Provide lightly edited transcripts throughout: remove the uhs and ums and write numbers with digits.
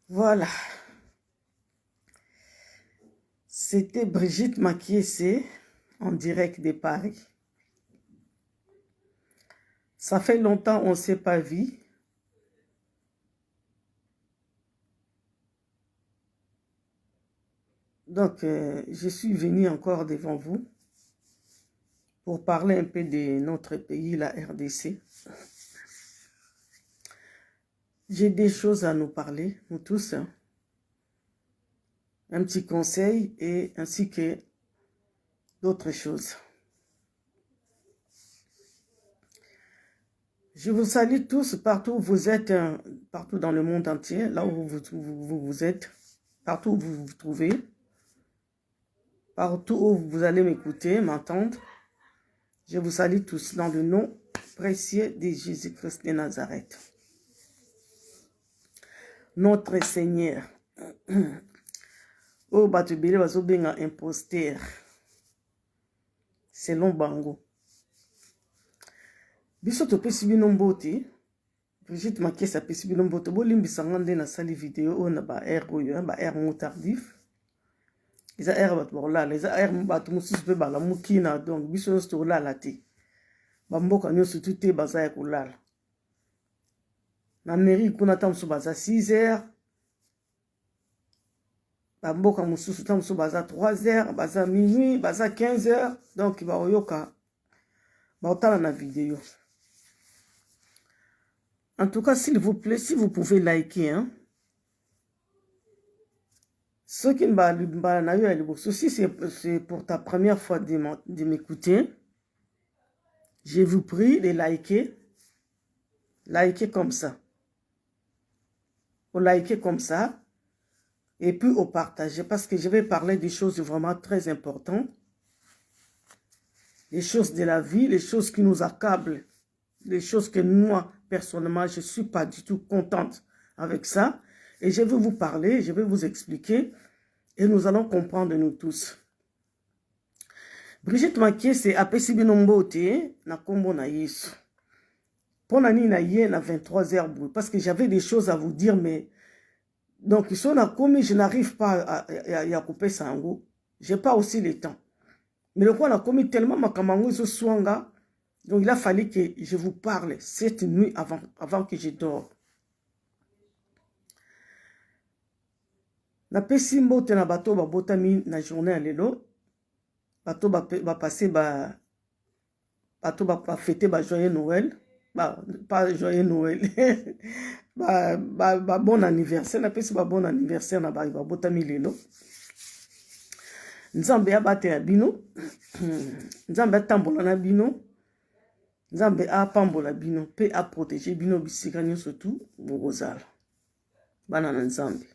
Voilà. C'était Brigitte Makiese en direct de Paris. Ça fait longtemps on ne s'est pas vu. Donc, je suis venue encore devant vous pour parler un peu de notre pays, la RDC. J'ai des choses à nous parler, nous tous. Hein. Un petit conseil et ainsi que d'autres choses. Je vous salue tous partout où vous êtes, partout dans le monde entier, là où vous êtes, partout où vous vous trouvez, partout où vous allez m'écouter, m'entendre. Je vous salue tous dans le nom précieux de Jésus-Christ de Nazareth. Notre Seigneur. Oh, batubile bazobenga imposteur. Selon Bango. Biso topesi bino mbote. Brigitte Makiese apesi bino mbote. Bolimbisanga nde na sali video o na ba air oyo, ba air mo tardif. Eza air bat borlala, eza air bat mususu pe bala mukina donc biso nyonso tolala te. Ba mboka nyonso te baza ya kolala. Na mairie kuna ta mususu baza 6 heures. Ba mboka mususu ta mususu baza 3 heures, baza minuit, baza 15 heures. Donc ba oyoka ba otala na vidéo. En tout cas, s'il vous plaît, si vous pouvez liker, hein. Ceux qui si c'est pour ta première fois de m'écouter, je vous prie de liker. Liker comme ça. Au liker comme ça. Et puis au partager. Parce que je vais parler des choses vraiment très importantes. Les choses de la vie, les choses qui nous accablent. Les choses que moi, personnellement, je ne suis pas du tout contente avec ça. Et je vais vous parler, je vais vous expliquer. Et nous allons comprendre nous tous. Brigitte Makiese apesi bino mbote na kombo na Yesu. Pona ni na ye na 23h parce que j'avais des choses à vous dire mais donc ils sont comme je n'arrive pas à couper ça en gros. J'ai pas aussi le temps. Mais le quoi on a commis tellement makamango so swanga donc il a fallu que je vous parle cette nuit avant que je dors. Na pesi mbote na bato ba botami na journée à lelo. Bato ba passer bato ba fêter ba joyeux Noël. Pas joyeux Noël. Bon anniversaire. Na pesi ba bon anniversaire na ba botami lelo. Nzambe abate ya bino. Nzambe atambola na bino. Nzambe apambola bino. Pe a protéger bino bisika nyonso tout bozala. Bana na Nzambe.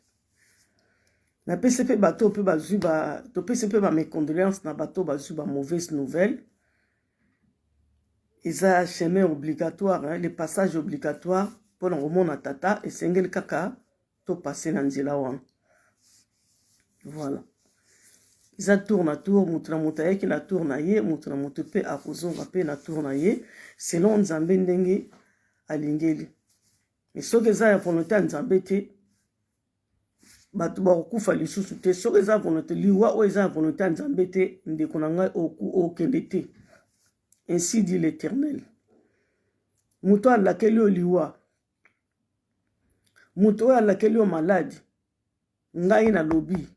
Na PCP bateau pe bazui ba to PCP ba mes condoléances na bateau bazui ba mauvaise nouvelle. Ils a chemin obligatoire hein, les passages obligatoires pour le roman na tata et sengel kaka to passer na nzela wana. Voilà. Ils a tourne à tour mutuna mutaye ki na tourne na ye mutuna mutupe akuzonga pe na tourne na ye selon Nzambe ndenge alingeli. Mais soki za ya volonté Nzambe te bato bakufa lisusu te soki eza volonté liwa o eza volonté Nzambe te ndeko na ngai okende te. Ainsi dit l'Éternel. Muto alakeli o liwa. Muto alakeli o malade. Ngai na lobi.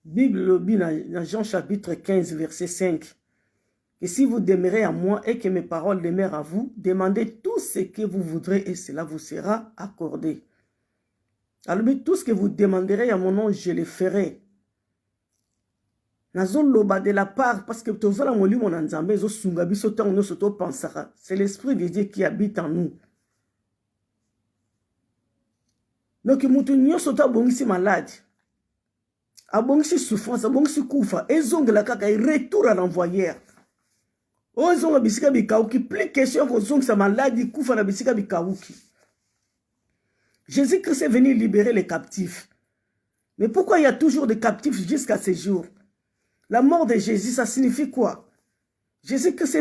Bible lobi na Jean chapitre 15 verset 5. Et si vous demeurez à moi et que mes paroles demeurent à vous, demandez tout ce que vous voudrez et cela vous sera accordé. Alors, tout ce que vous demanderez à mon nom, je le ferai. De la part, parce que c'est l'Esprit de Dieu qui habite en nous. Donc, nous sommes malades. Abongisi souffrance, abongisi koufa, ezongela kaka retour à l'envoyeur. Ozonga bisika bikauki, plus question que zong sa maladie koufa na bisika bikauki. Jésus-Christ est venu libérer les captifs. Mais pourquoi il y a toujours des captifs jusqu'à ces jours? La mort de Jésus, ça signifie quoi? Jésus-Christ,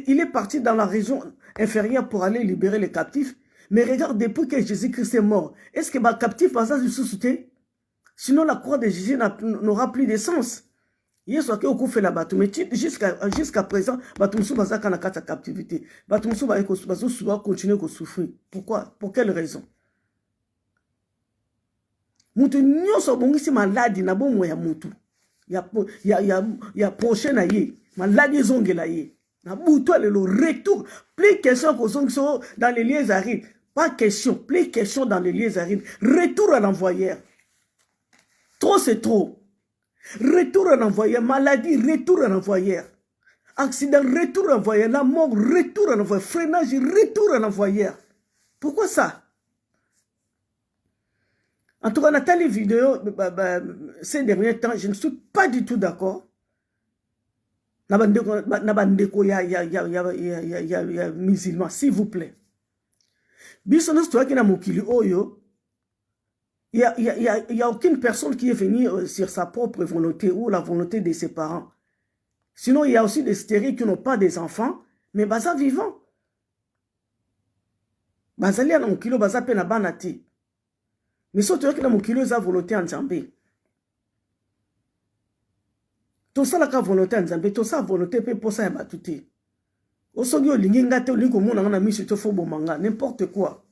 il est parti dans la région inférieure pour aller libérer les captifs. Mais regarde, depuis que Jésus-Christ est mort, est-ce que les captifs passent du sous-souté? Sinon, la croix de Jésus n'aura plus de sens. Il y a qui fait la bateau, mais jusqu'à présent, Batumsou Baza dans la captivité. Batumsou va continuer à souffrir. Pourquoi? Pour quelle raison? Mutu nyoso bongisi maladi na bomo ya mutu. Ya prochain na ye. Maladi zongela ye. Na butu le retour. Plus question dans les lieux arides. Pas question. Plus question dans les lieux arides. Retour à l'envoyeur. Trop c'est trop. Retour à l'envoyeur. Maladie, retour à l'envoyeur. Accident, retour à l'envoyeur. La mort, retour à l'envoyeur. Freinage, retour à l'envoyeur. Pourquoi ça? En tout cas, dans les vidéos, ces derniers temps, je ne suis pas du tout d'accord. Nabandeko ya musulman, s'il vous plaît. Bisonos toi qui n'a mokili oyo, il y a aucune personne qui est venue sur sa propre volonté ou la volonté de ses parents. Sinon, il y a aussi des stériles qui n'ont pas des enfants, mais baza vivants. Bazali na mokilo baza pe na banati. Mais si tu as une volonté en Zambie, tout ça la volonté en Zambie, tout ça volonté pour ça et tout. Osogi olinga te olingo mona na misu to fo bomanga n'importe quoi.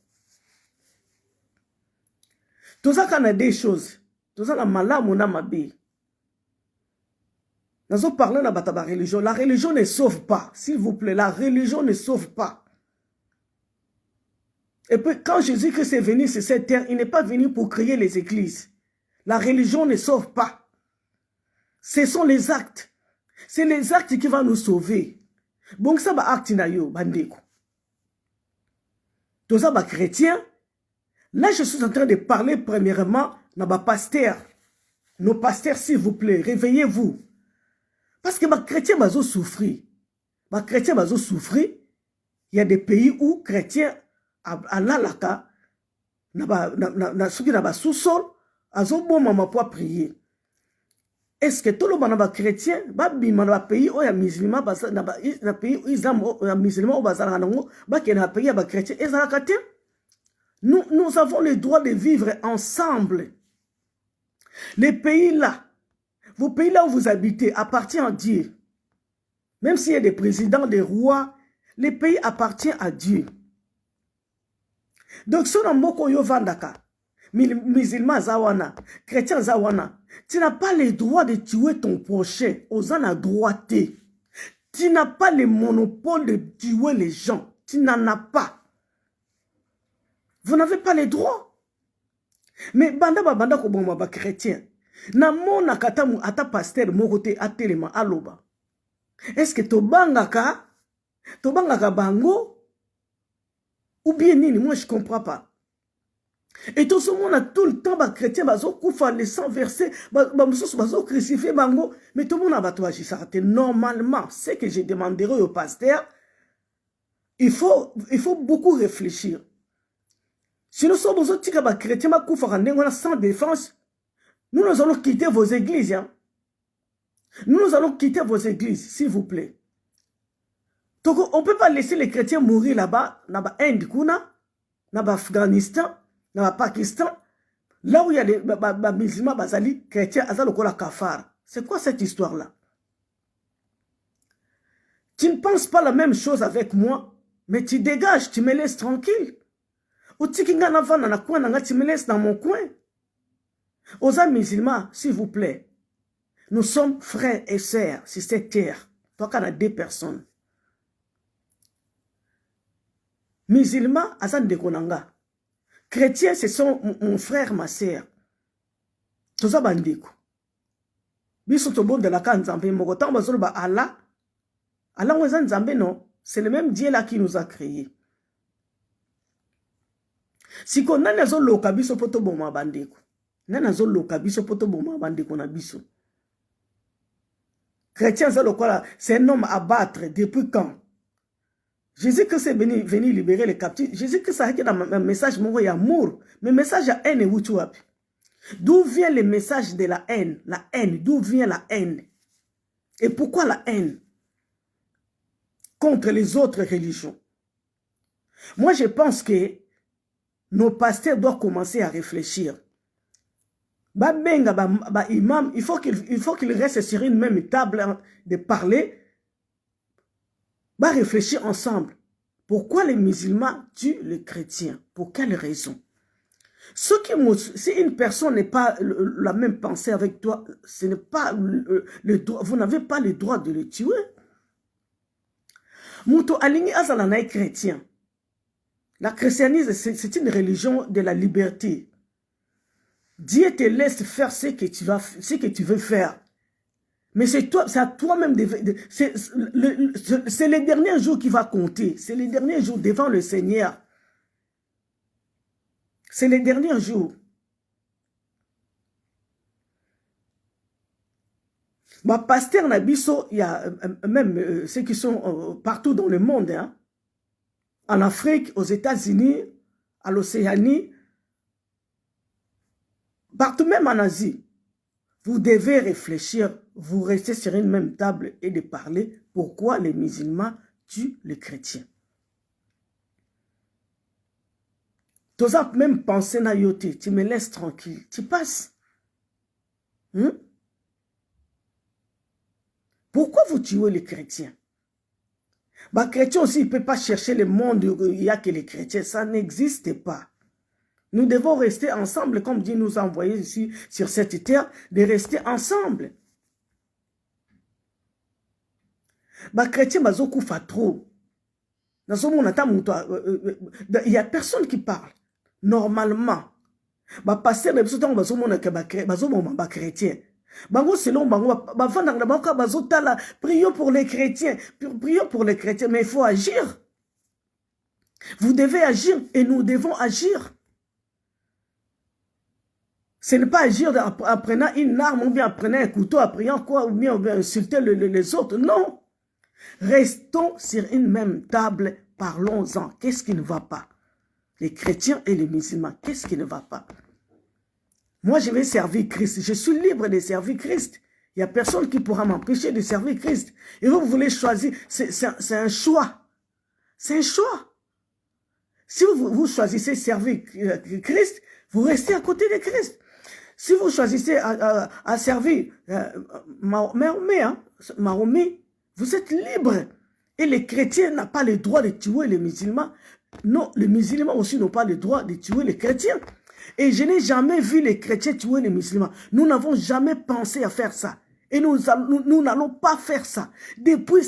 Tout ça quand a des choses, tout ça la malamu na mabe. Nous avons parlé de la religion. La religion ne sauve pas, s'il vous plaît. La religion ne sauve pas. Et puis, quand Jésus-Christ est venu sur cette terre, il n'est pas venu pour créer les églises. La religion ne sauve pas. Ce sont les actes. C'est les actes qui vont nous sauver. Bon, ça va acte na yo, bandeko. Tout ça va chrétien. Là, je suis en train de parler premièrement na ba pasteur. Nos pasteurs, s'il vous plaît, réveillez-vous. Parce que ma chrétien va souffrir. Ma chrétien va souffrir. Il y a des pays où chrétiens à l'alaka, na ba sous-sol, azo bon maman pour prier. Est-ce que tout le monde va chrétien, ba bima na pays où il y a musulmans, na pays où il y a musulmans, ba qui na pays ba chrétien, nous avons le droit de vivre ensemble. Les pays là, vos pays là où vous habitez appartiennent à Dieu. Même s'il y a des présidents, des rois, les pays appartiennent à Dieu. Donc, si on a moko yo vandaka, musulman zawana, chrétien zawana, tu n'as pas le droit de tuer ton prochain aux en droité. Tu n'as pas le monopole de tuer les gens. Tu n'en as pas. Vous n'avez pas le droit. Mais banda ko bomba ba chrétien. Na mona katamu ata pasteur mokote atelema aloba. Est-ce que tobangaka bango? Ou bien nini, moi je ne comprends pas. Et tout ce monde a tout le temps, les chrétiens, les sang versés, les crucifiés, mais tout le monde a battu ça. Normalement, ce que je demanderai au pasteur, il faut beaucoup réfléchir. Si nous sommes les chrétiens, sans défense, nous allons quitter vos églises. Hein. Nous allons quitter vos églises, s'il vous plaît. Donc, on ne peut pas laisser les chrétiens mourir là-bas, dans l'Inde, dans l'Afghanistan, dans le Pakistan, là où il y a des musulmans, les chrétiens, la kafar. C'est quoi cette histoire-là? Tu ne penses pas la même chose avec moi, mais tu dégages, tu me laisses tranquille. Ou tu me laisses dans mon coin. Aux amis musulmans, s'il vous plaît, nous sommes frères et sœurs sur cette terre. Toi, qu'on a deux personnes. Musulmans, Azan de Konanga. Chrétiens, ce sont mon frère, ma sœur. Tout ça, bandeko. Biso to bon de la kan Nzambe, mogotan bazolo ba Allah. Allah wazan Nzambe non, c'est le même Dieu là qui nous a créés. Si ko nana zo loka biso poto boma bandeko. Nana zo loka biso poto boma bandeko na biso. Chrétien c'est un homme à battre depuis quand? Jésus-Christ est venu libérer les captifs. Jésus-Christ a écrit un message d'amour. Mais message à haine, où tu as? D'où vient le message de la haine? La haine, d'où vient la haine? Et pourquoi la haine? contre les autres religions. Moi, je pense que nos pasteurs doivent commencer à réfléchir. Imam, il faut qu'il reste sur une même table de parler, réfléchir ensemble. Pourquoi les musulmans tuent les chrétiens? Pour quelle raison? Si une personne n'est pas la même pensée avec toi, ce n'est pas le droit, vous n'avez pas le droit de le tuer. Muto alingi azala na chrétien. La christianisme, c'est une religion de la liberté. Dieu te laisse faire ce que tu veux faire. Mais c'est à toi-même, c'est les derniers jours qui va compter. C'est les derniers jours devant le Seigneur. C'est les derniers jours. Ma pasteur Nabiso, il y a même ceux qui sont partout dans le monde, hein, en Afrique, aux États-Unis, à l'Océanie, partout même en Asie. Vous devez réfléchir, vous restez sur une même table et de parler pourquoi les musulmans tuent les chrétiens. Tu as même pensé na yote, tu me laisses tranquille, tu passes. Pourquoi vous tuez les chrétiens? Les chrétiens aussi, ils ne peuvent pas chercher le monde où il n'y a que les chrétiens, ça n'existe pas. Nous devons rester ensemble, comme Dieu nous a envoyés ici sur cette terre, de rester ensemble. Les chrétiens, ils ont trop. Il n'y a personne qui parle. Normalement, passer les chrétiens. Prions pour les chrétiens. Prions pour les chrétiens, mais il faut agir. Vous devez agir et nous devons agir. Ce n'est pas agir en prenant une arme ou bien en prenant un couteau, en priant quoi, ou bien insulter les autres. Non. Restons sur une même table, parlons-en. Qu'est-ce qui ne va pas? Les chrétiens et les musulmans, qu'est-ce qui ne va pas? Moi, je vais servir Christ. Je suis libre de servir Christ. Il n'y a personne qui pourra m'empêcher de servir Christ. Et vous voulez choisir, c'est un choix. C'est un choix. Si vous choisissez servir Christ, vous restez à côté de Christ. Si vous choisissez à servir Mahomet, vous êtes libre. Et les chrétiens n'ont pas le droit de tuer les musulmans. Non, les musulmans aussi n'ont pas le droit de tuer les chrétiens. Et je n'ai jamais vu les chrétiens tuer les musulmans. Nous n'avons jamais pensé à faire ça. Et nous n'allons pas faire ça. Depuis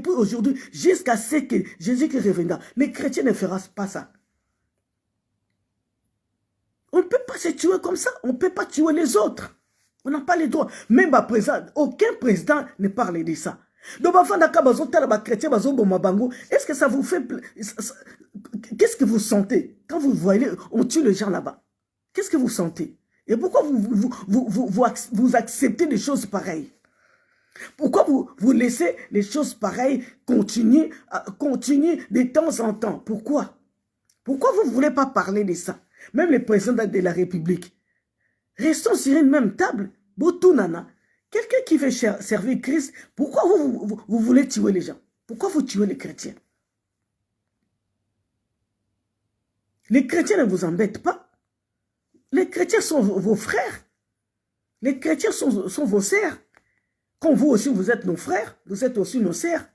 aujourd'hui, jusqu'à ce que Jésus-Christ reviendra, les chrétiens ne feront pas ça. On ne peut pas se tuer comme ça. On ne peut pas tuer les autres. On n'a pas les droits. Même aucun président ne parle de ça. Donc, est-ce que ça vous fait... Qu'est-ce que vous sentez quand vous voyez, on tue les gens là-bas? Qu'est-ce que vous sentez? Et pourquoi vous acceptez des choses pareilles? Pourquoi vous laissez les choses pareilles continuer de temps en temps? Pourquoi? Pourquoi vous ne voulez pas parler de ça? Même le président de la République. Restons sur une même table. Botunana. Quelqu'un qui veut servir Christ, pourquoi vous voulez tuer les gens? Pourquoi vous tuez les chrétiens? Les chrétiens ne vous embêtent pas. Les chrétiens sont vos frères. Les chrétiens sont vos sœurs. Comme vous aussi, vous êtes nos frères, vous êtes aussi nos sœurs.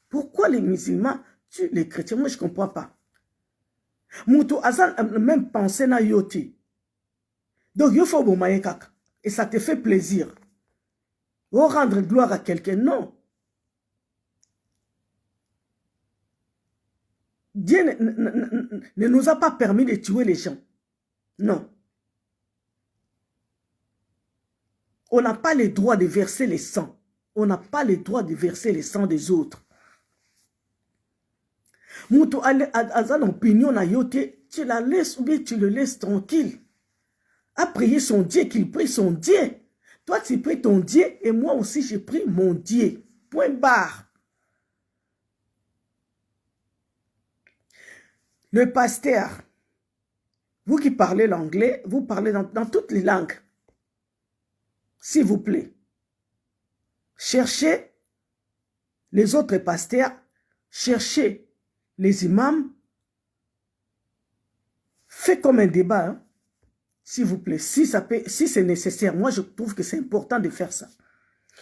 Pourquoi les musulmans tuent les chrétiens? Moi, je ne comprends pas. Moutou Azan a même pensé na yoti. Donc, il faut bomaïkak. Et ça te fait plaisir. Ou rendre gloire à quelqu'un, non. Dieu ne nous a pas permis de tuer les gens. Non. On n'a pas le droit de verser le sang. On n'a pas le droit de verser le sang des autres. Moutou Azan opinion na yote, tu la laisses ou bien tu le laisses tranquille. A prier son Dieu, qu'il prie son Dieu. Toi, tu pries ton Dieu et moi aussi, je prie mon Dieu. Point barre. Le pasteur, vous qui parlez l'anglais, vous parlez dans toutes les langues. S'il vous plaît, cherchez les autres pasteurs cherchez les imams, faites comme un débat, hein, s'il vous plaît, si c'est nécessaire. Moi, je trouve que c'est important de faire ça.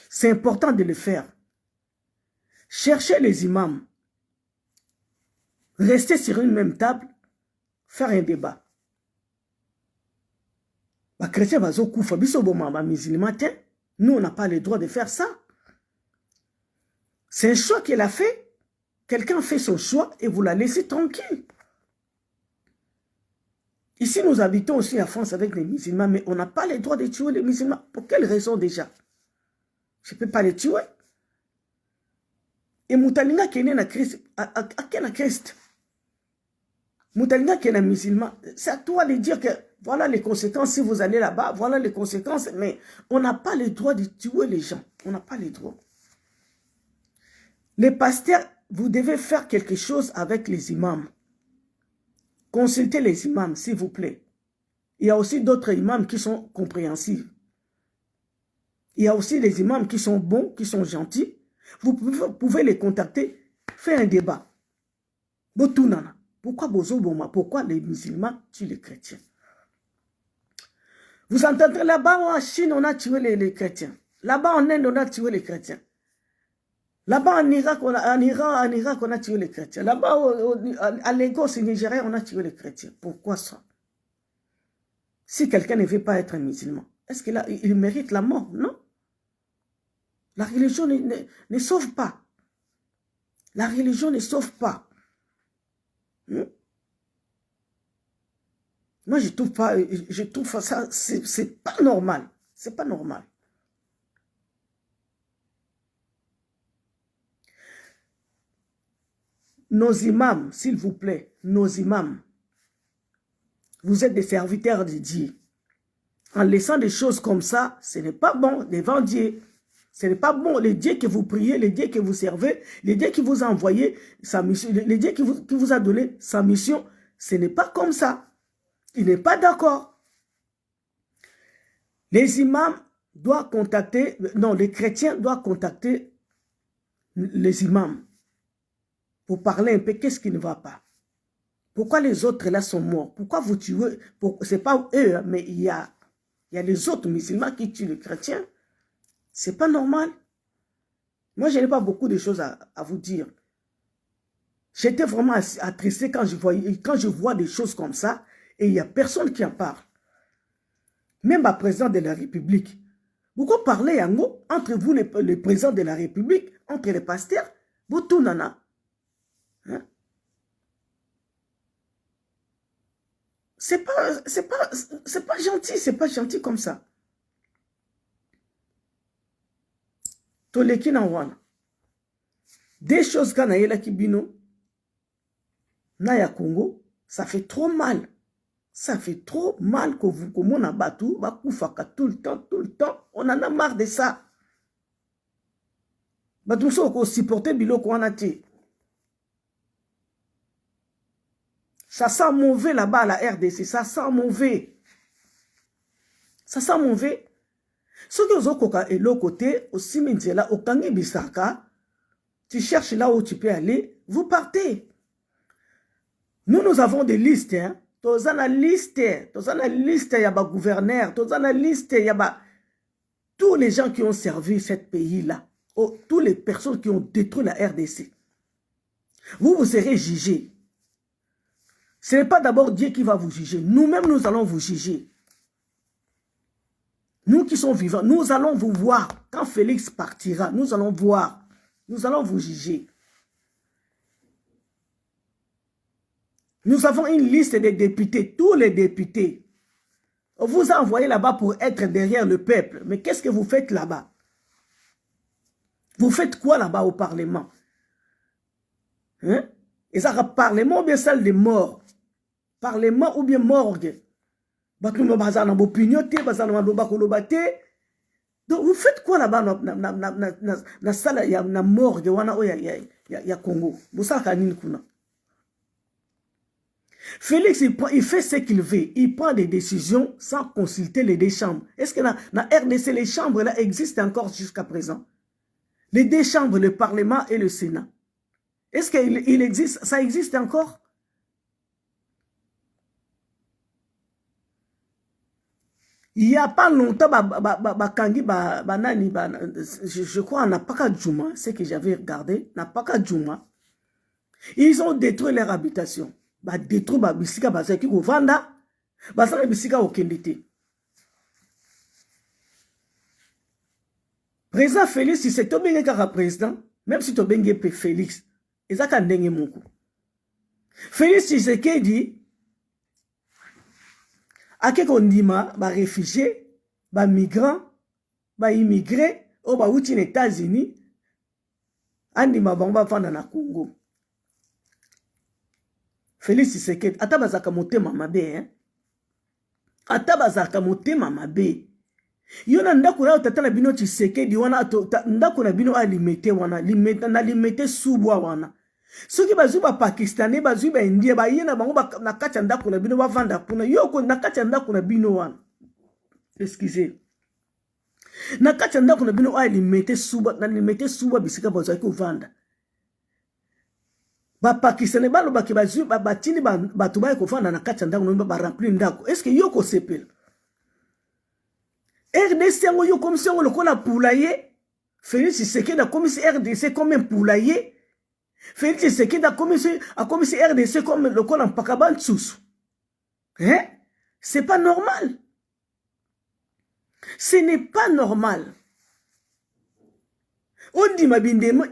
C'est important de le faire. Cherchez les imams, restez sur une même table, faire un débat. Les chrétiens nous, on n'a pas le droit de faire ça. C'est un choix qu'il a fait. Quelqu'un fait son choix et vous la laissez tranquille. Ici, nous habitons aussi en France avec les musulmans, mais on n'a pas le droit de tuer les musulmans. Pour quelle raison déjà? Je ne peux pas les tuer. Et Moutalinga qui est né à Christ, à Christ. Moutalinga qui est un musulman, c'est à toi de dire que voilà les conséquences si vous allez là-bas, voilà les conséquences, mais on n'a pas le droit de tuer les gens. On n'a pas le droit. Les pasteurs, vous devez faire quelque chose avec les imams. Consultez les imams, s'il vous plaît. Il y a aussi d'autres imams qui sont compréhensifs. Il y a aussi des imams qui sont bons, qui sont gentils. Vous pouvez les contacter, faire un débat. Pourquoi les musulmans tuent les chrétiens? Vous entendrez là-bas en Chine, on a tué les chrétiens. Là-bas en Inde, on a tué les chrétiens. Là-bas en Irak, on a tué les chrétiens. Là-bas à Lagos, au Nigeria, on a tué les chrétiens. Pourquoi ça? Si quelqu'un ne veut pas être un musulman, est-ce qu'il mérite la mort? Non. La religion ne sauve pas. La religion ne sauve pas. Moi, je trouve ça, c'est pas normal. C'est pas normal. Nos imams, s'il vous plaît, nos imams, vous êtes des serviteurs de Dieu. En laissant des choses comme ça, ce n'est pas bon devant Dieu. Ce n'est pas bon. Le Dieu que vous priez, le Dieu que vous servez, le Dieu qui vous a envoyé sa mission, le Dieu qui vous a donné sa mission, ce n'est pas comme ça. Il n'est pas d'accord. Les imams doivent contacter, non, les chrétiens doivent contacter les imams pour parler un peu qu'est-ce qui ne va pas. Pourquoi les autres là sont morts? Pourquoi vous tuez? Ce n'est pas eux, hein, mais il y a les autres musulmans qui tuent les chrétiens. C'est pas normal. Moi, je n'ai pas beaucoup de choses à vous dire. J'étais vraiment attristé quand je vois des choses comme ça et il n'y a personne qui en parle. Même le président de la République. Pourquoi parler entre vous, le président de la République, entre les pasteurs, vous tout nana? Hein? C'est pas gentil, c'est pas gentil comme ça. Toleki na wana. Des choses quand na kibino na ya Congo, ça fait trop mal. Ça fait trop mal que vous comme on a battu, bakufaka tout le temps. On en a marre de ça. Batou so ko supporter biloko wana te. Ça sent mauvais là-bas à la RDC, ça sent mauvais. Ça sent mauvais. Ce que vous avez et l'autre côté, au cimetière, au Kangi Bisaka, tu cherches là où tu peux aller, vous partez. Nous avons des listes, hein. Tous en a liste, il y a des gouverneurs, tous en a liste, il y a tous les gens qui ont servi ce pays-là, toutes les personnes qui ont détruit la RDC. Vous serez jugés. Ce n'est pas d'abord Dieu qui va vous juger. Nous-mêmes, nous allons vous juger. Nous qui sommes vivants, nous allons vous voir. Quand Félix partira, nous allons voir. Nous allons vous juger. Nous avons une liste des députés, tous les députés. On vous a envoyé là-bas pour être derrière le peuple. Mais qu'est-ce que vous faites là-bas? Vous faites quoi là-bas au Parlement? Hein? Et ça, Parlement ou bien salle de mort? Parlement ou bien morgue? Donc vous faites quoi là-bas na salle ya na morgue wana ya Congo? Félix, il fait ce qu'il veut. Il prend des décisions sans consulter les deux chambres. Est-ce que na RDC, les chambres là existent encore jusqu'à présent? Les deux chambres, le Parlement et le Sénat. Est-ce qu'il existe? Ça existe encore? Il n'y a pas longtemps, je crois, Napaka Djouma, ce que j'avais regardé, Napaka Djouma, ils ont détruit leur habitation. Détruit Bisika, Basaki, Vanda, Basaka Bisika au Kendete. Président Félix, si c'est Tobengé Kara président, même si Tobengé peut Félix, ils ont qu'un dengue moukou. Félix, si c'est qui dit, à quel condiment, réfugiés, migrants, immigrés, ou outi les États-Unis, andima bamba fanda na Congo. Félix Tshisekedi, atabazaka motema mabe, hein? Atabazaka motema mabe. Yona ndako na tata na bino Tshisekedi wana ndako na bino alimete wana, limete subwa wana. Soki bazuba Pakistanais, bazuba Indien, ba yena bango na kati ndako na bino bavanda kuna, yoko na kati ndako na bino wana. Excusez. Na kati ndako na bino alimete subwa bisika bazaki uvanda. Ba Pakistanais balobaki bazuba batini batu ba kovanda na kati ndako na ba remplir ndako. Est-ce que yoko sepel? RDC yango yo comme si on le kona poulailler. Félix Tshisekedi a commis RDC comme un poulailler. Félix Tshisekedi a commis RDC comme le kona pakaban tsoussou. Hein? C'est pas normal. Ce n'est pas normal. On dit ma bindima.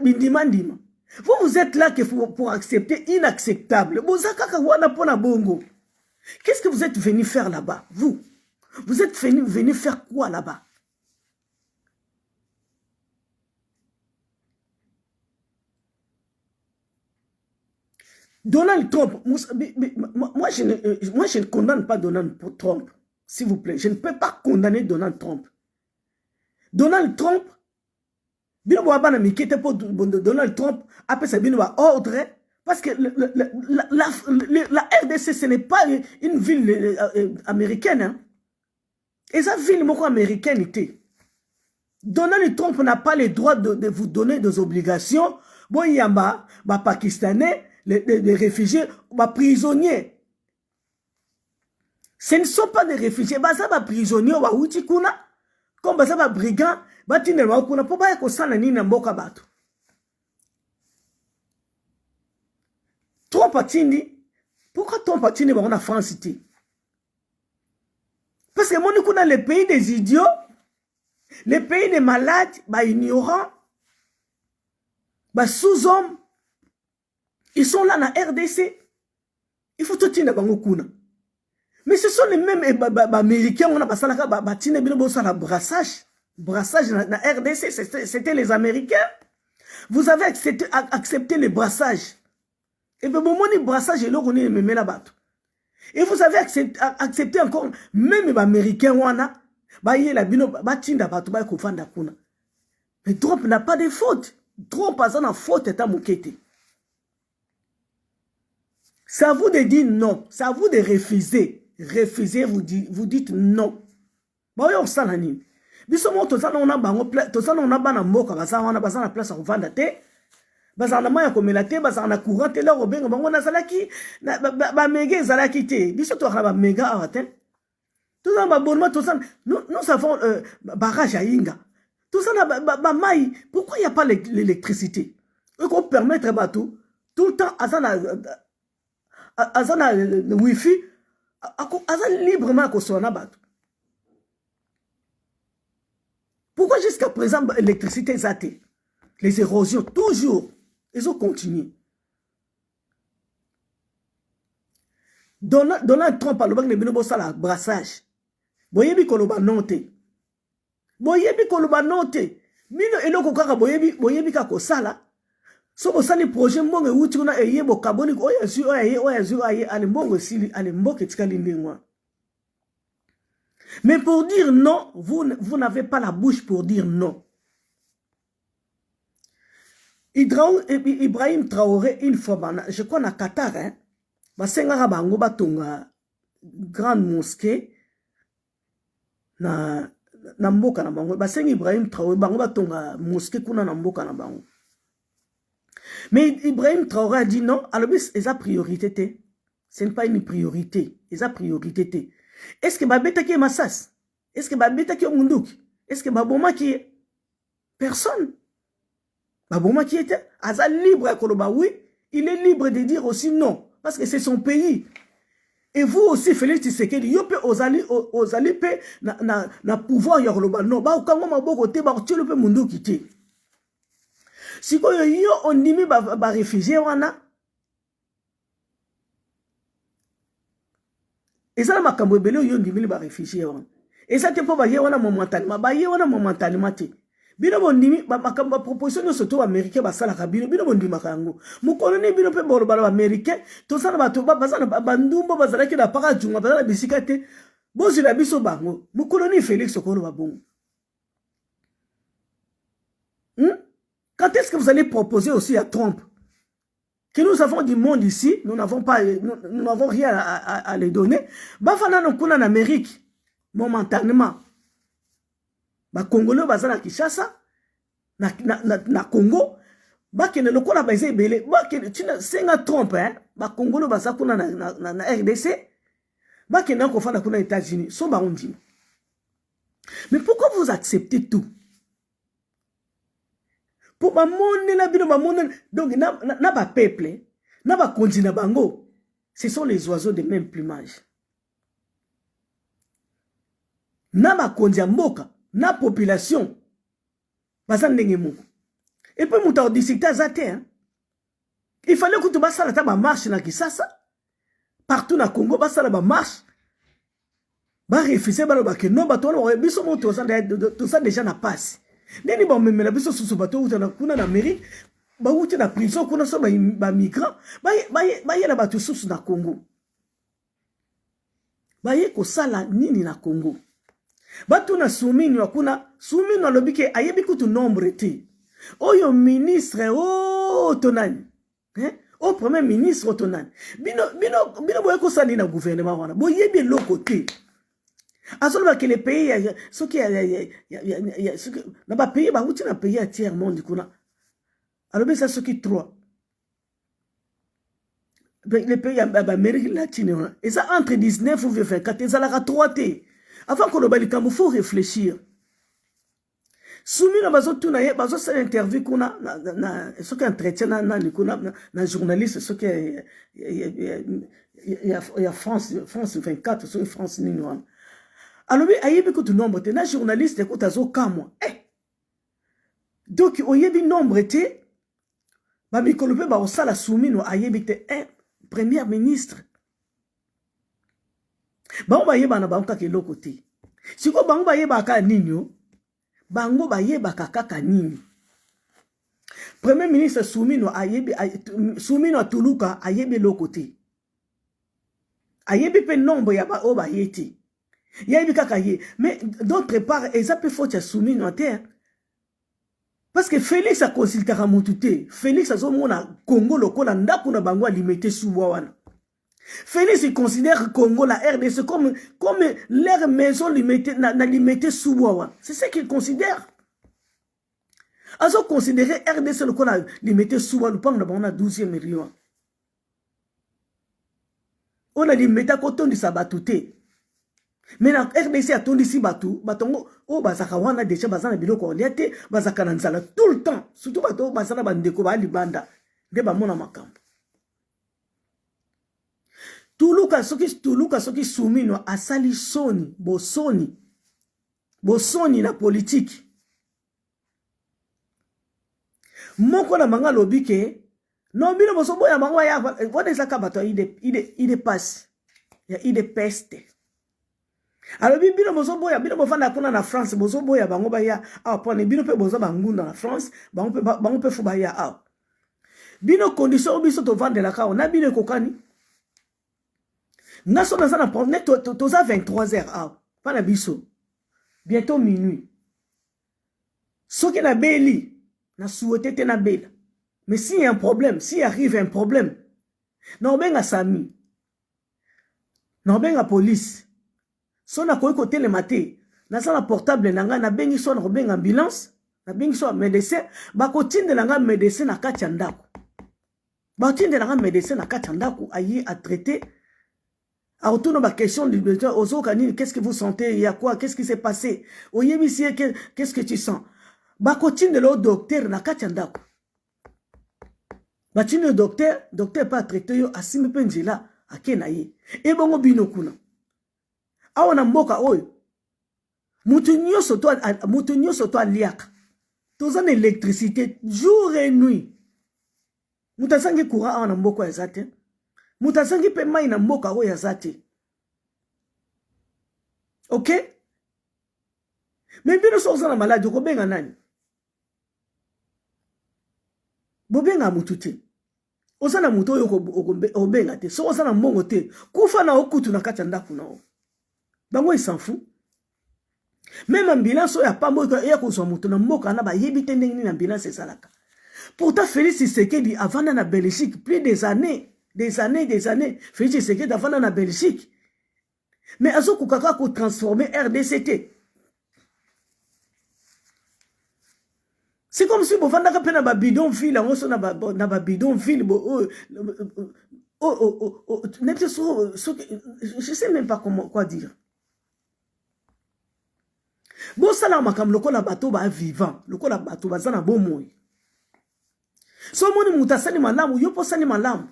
Vous êtes là pour accepter inacceptable. Qu'est-ce que vous êtes venu faire là-bas, vous? Vous êtes venu faire quoi là-bas? Donald Trump, moi je ne condamne pas Donald Trump, s'il vous plaît. Je ne peux pas condamner Donald Trump. Donald Trump, Donald Trump après ça ordre, parce que la RDC ce n'est pas une ville américaine. Hein? Et sa ville américaine était. Donald Trump n'a pas le droit de vous donner des obligations. Bon, il y a des Pakistanais, les réfugiés, des prisonniers. Ce ne sont pas des réfugiés, c'est des prisonniers, comme des brigands, Trump atindi, pourquoi Trump atindi en France? Parce que mon écoute dans les pays des idiots, les pays des malades, ignorants, sous-hommes, ils sont là dans la RDC. Il faut tout tenir dans le coup. Mais ce sont les mêmes Américains, on a passé là, brassage. Brassage dans la RDC, c'était les Américains. Vous avez accepté le brassage. Et bien, bon, mon brassage, et là, on est même là-bas. Et vous avez accepté encore, même les Américains, mais Trump n'a pas de faute. Trump a une faute, est à moquette. C'est à vous de dire non. C'est à vous de refuser. Refuser, vous dites non. Voyons ça, Nani. Bisomon, tout ça, on a ban moka, on a place à vendre. Bazana maya komelate, bazana courant, là, Robin, on zalaki, méga zalaki te. Biso to ba méga avaten. Tout ça, abonnement, tout ça, nous avons barrage à Inga. Tout ça, maï. Pourquoi il n'y a pas l'électricité? Et qu'on permettre tout le temps, azana le wifi, azana librement qu'on soit là-bas. Pourquoi jusqu'à présent l'électricité est atteinte? Les érosions, toujours, ils ont continué. Donald Trump a le banc de Binobosa brassage. Boyebi koloba note. Boyebi koloba note. Mino eloko kaka boyebi kako sala. So bo sali projet mbongo uti kuna eyebo kaboni oya zu ale mbongo sili ale mboke tikali ndengwa. Mais pour dire non, vous n'avez pas la bouche pour dire non. Ibrahim Traoré, une fois, je crois na Qatar, hein, basengaka bango batonga grande mosquée na mboka na bango. Basenga Ibrahim Traoré, bango batonga mosquée kuna na mboka na bango. Mais Ibrahim Traoré a dit non, alors c'est sa priorité. Ce n'est pas une priorité, c'est sa priorité. Est-ce que Babeta qui est Massas? Est-ce que Babeta qui est Mundouk? Est-ce que Baboma qui est? Personne. Baboma qui était? Aza libre à Koloba, oui. Il est libre de dire aussi non. Parce que c'est son pays. Et vous aussi, Félix Tshisekedi, vous pouvez osali na pouvoir Yorloba. Non, ba ukangwa maboko te, ba utile pe mundu kiti. Si ko yo on dimi ba réfugié wana. Et ça, ma kambo ebele yo ndimi ba réfugié wana. Et ça te po ba ye wana momentanément, ba ye wana momentanément te. Bino bondimi ba proposition de soto américain ba sala kabino bino bondima kango mukoloni bino pe bolo bala américain to sana bato ba bazana bandumbo bazala ki na paka junga bazala bisikate bozi la biso bango mukoloni Félix Okolo babongo. Quand est-ce que vous allez proposer aussi à Trump que nous avons du monde ici, nous n'avons rien à les donner, ba fana no kuna en Amérique momentanément. Ba Congolais bazana Kinshasa na Congo ba kene lokola ba ezebele ba kene tina senga Trump ba Congolais baza kuna na RDC ba kene ko fana kuna États-Unis so ba ondima. Mais pourquoi vous acceptez tout? Pour ba monde na bino ba monde donc na ba peuple na ba continent bango, ce sont les oiseaux de même plumage. Na ba kondia mboka na population bazan ndenge moko. Et puis muta discuter azate il fallait que tu basala ta ba marche na Kinshasa partout na Congo basala ba marche ba refuser ba ba que non ba to na biso moto tout ça déjà na passe neni ba memela biso susu bato uta na kuna na Amérique ba uta na prison kuna so ba migrant ba yela bato susu na Congo ba ye ko sala nini na Congo. Batu na sumini wakuna sumini walobike ayebi kutu nombre te. Oyo ministre tonani. O premier ministre tonani. Bino boye ko sali na gouvernement wana. Boyebi loko te. Azoloba que les pays ce qui na ba pays ba uti na pays à tiers monde kuna. Alors ça ce qui trois. Les pays d'Amérique latine et ça entre 19 ou 24 ça la 3 te. Avant qu'on il faut réfléchir. Soumis à bazo tuna ye bazo c'est interview kuna ce qui entretien na journaliste ce qui il y a France 24 sur France nini wana. Alors ayebi ko tu nombre te na journaliste ko tazo kamwa. Donc oyebi nombre te ba mikolope ba osala soumis no ayebi te premier ministre. Bango ba yeba na bango kaka eloko te. Siko bango ba yeba ka nini bango ba yeba kaka nini. Premier ministre Soumino ayebi Soumino Tuluka ayebi eloko te. Ayebi pe nombre ya ba o ba yeti. Yebi kaka ye. Mais d'autre part eza pe faut ya Soumino à terre. Parce que Félix a consulté à Moutouté. Félix a zomona Congo lokola ndako na bango alimete suwa wana. Félix il considère Congo, la RDC, comme leur maison limitée sous bois. C'est ce qu'il considère. Ils ont considéré RDC le qu'on a limité sous bois, on a 12e million. On a limité à côté de sa batouté. Mais la RDC a tourné ici batou, batongo, oh bazakawana déjà bazana biloko oliate, bazakana nzala tout le temps. Surtout bato bazana bandeko ba libanda, de ba mona makambo. Tuluka soki Soumino asali soni bosoni na politique. Moko na manga lobike non bino boso boya manga ya wona isaka bato ide passe ya ide peste. Alors bino boso boya bino bofanda kuna na France boso boya bango ba ya pone bino pe bozo bangunda na France bango pe fu ba ya bino condition biso to vendre la ka on a bino kokani. Nous sommes dans un problème, tu as 23 heures, pas la biso. Bientôt minuit. Ce qui est la belle, na souhaité te na belle. Mais s'il y a un problème, s'il arrive un problème, non ben à Sami, non ben à police. Son a quoi côté le matin, na sa portable nanga na bengi son robin ambulance, na bengi son médecin, ba kotine de nanga médecin na kati ndako. Bautine de la médecin à Katandaku aïe à traiter. À retourner ma question du docteur, Ozo Kanine, qu'est-ce que vous sentez? Il y a quoi? Qu'est-ce qui s'est passé? Oyebisi, qu'est-ce que tu sens? Bakotine de l'autre docteur na Katandaku. Batine le docteur pas traité yo asime penjela akenaye. Et bongo bino kuna. Awana mboka oyo. Mutunyo soto aliaka. Tozan électricité jour et nuit. Mutasangi courant awana mboka yazate. Mutasangi pe mai na mboka oyo yazate. OK? Mais bino soza na malade ko benga nani? Bobenga mututi. Osana muto yo obenga te. So osana mbongo te. Kufa na okutu na kati ndaku na o. Bango il s'en fout. Même ambulance ya pambo ya kozwa muto na mboka na ba yebite ndenge na ambulance esalaka. Pourtant Félix Tshisekedi avant na Belgique plus des années, Félix Tshisekedi avant na Belgique. Mais azo kukaka ko transformer RDCT. C'est comme si vous vendez un bidonville, on se na bidonville, je sais même pas quoi dire. Bon, ça là, makam loko la bateau ba vivant, loko la bateau ba zana bon moi. So moni mutasani malamu, yo posani malamu.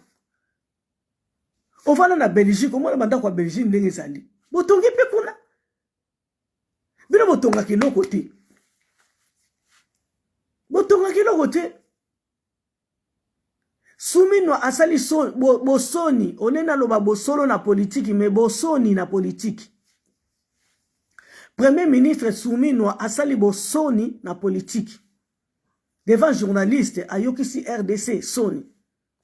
On va na Belgique, on va na kwa Belgique ndenge zali. Botongi pe kuna. Bino botonga ki loko te. Botonga ki loko te. Soumino asali so bosoni, onena loba bosolo na politique mais bosoni na politique. Premier ministre Soumino asali bosoni na politique. Devant journaliste ayokisi RDC Sony.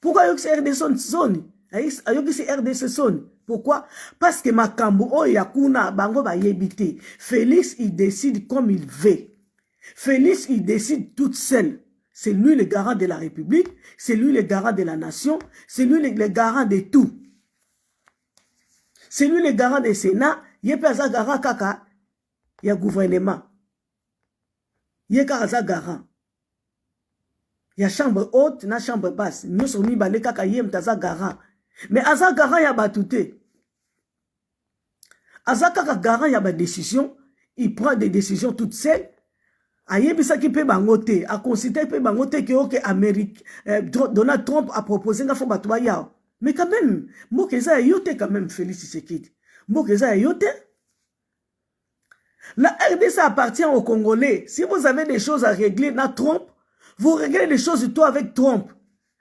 Pourquoi ayokisi RDC Sony? Ayokisi RDC Sony. Pourquoi? Parce que makambo o yakuna bango ba yebite. Félix il décide comme il veut. Félix il décide toute seule. C'est lui le garant de la République, c'est lui le garant de la nation, c'est lui le garant de tout. C'est lui le garant du Sénat, yé aza garant kaka ya gouvernement. Yé aza garant. Ya chambre haute na chambre basse. Nous sommes mis balé kaka yé mtaza garant. Mais aza garant ya batouté. Aza kaka garant ya ba décision, il prend des décisions toutes seules. Ayebisa ki pe bangote, a considéré pe bangote que ok Amérique, Donald Trump a proposé nga fo batwa yao. Mais quand même, mokeza yote quand même Félix Tshisekedi. Mokeza yote. La RDC appartient aux Congolais. Si vous avez des choses à régler na Trump, vous réglez les choses toi avec Trump.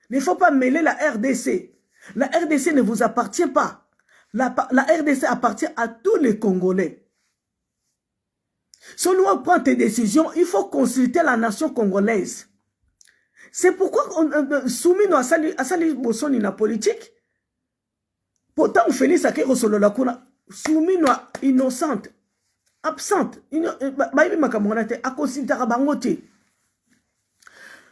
Il ne faut pas mêler la RDC. La RDC ne vous appartient pas. La RDC appartient à tous les Congolais. Si on prend tes décisions, il faut consulter la nation congolaise. C'est pourquoi Soumino a sali bosoni na politique. Pourtant, Félix Akero solo la kuna. Soumino innocente, absente. A consulter bangote.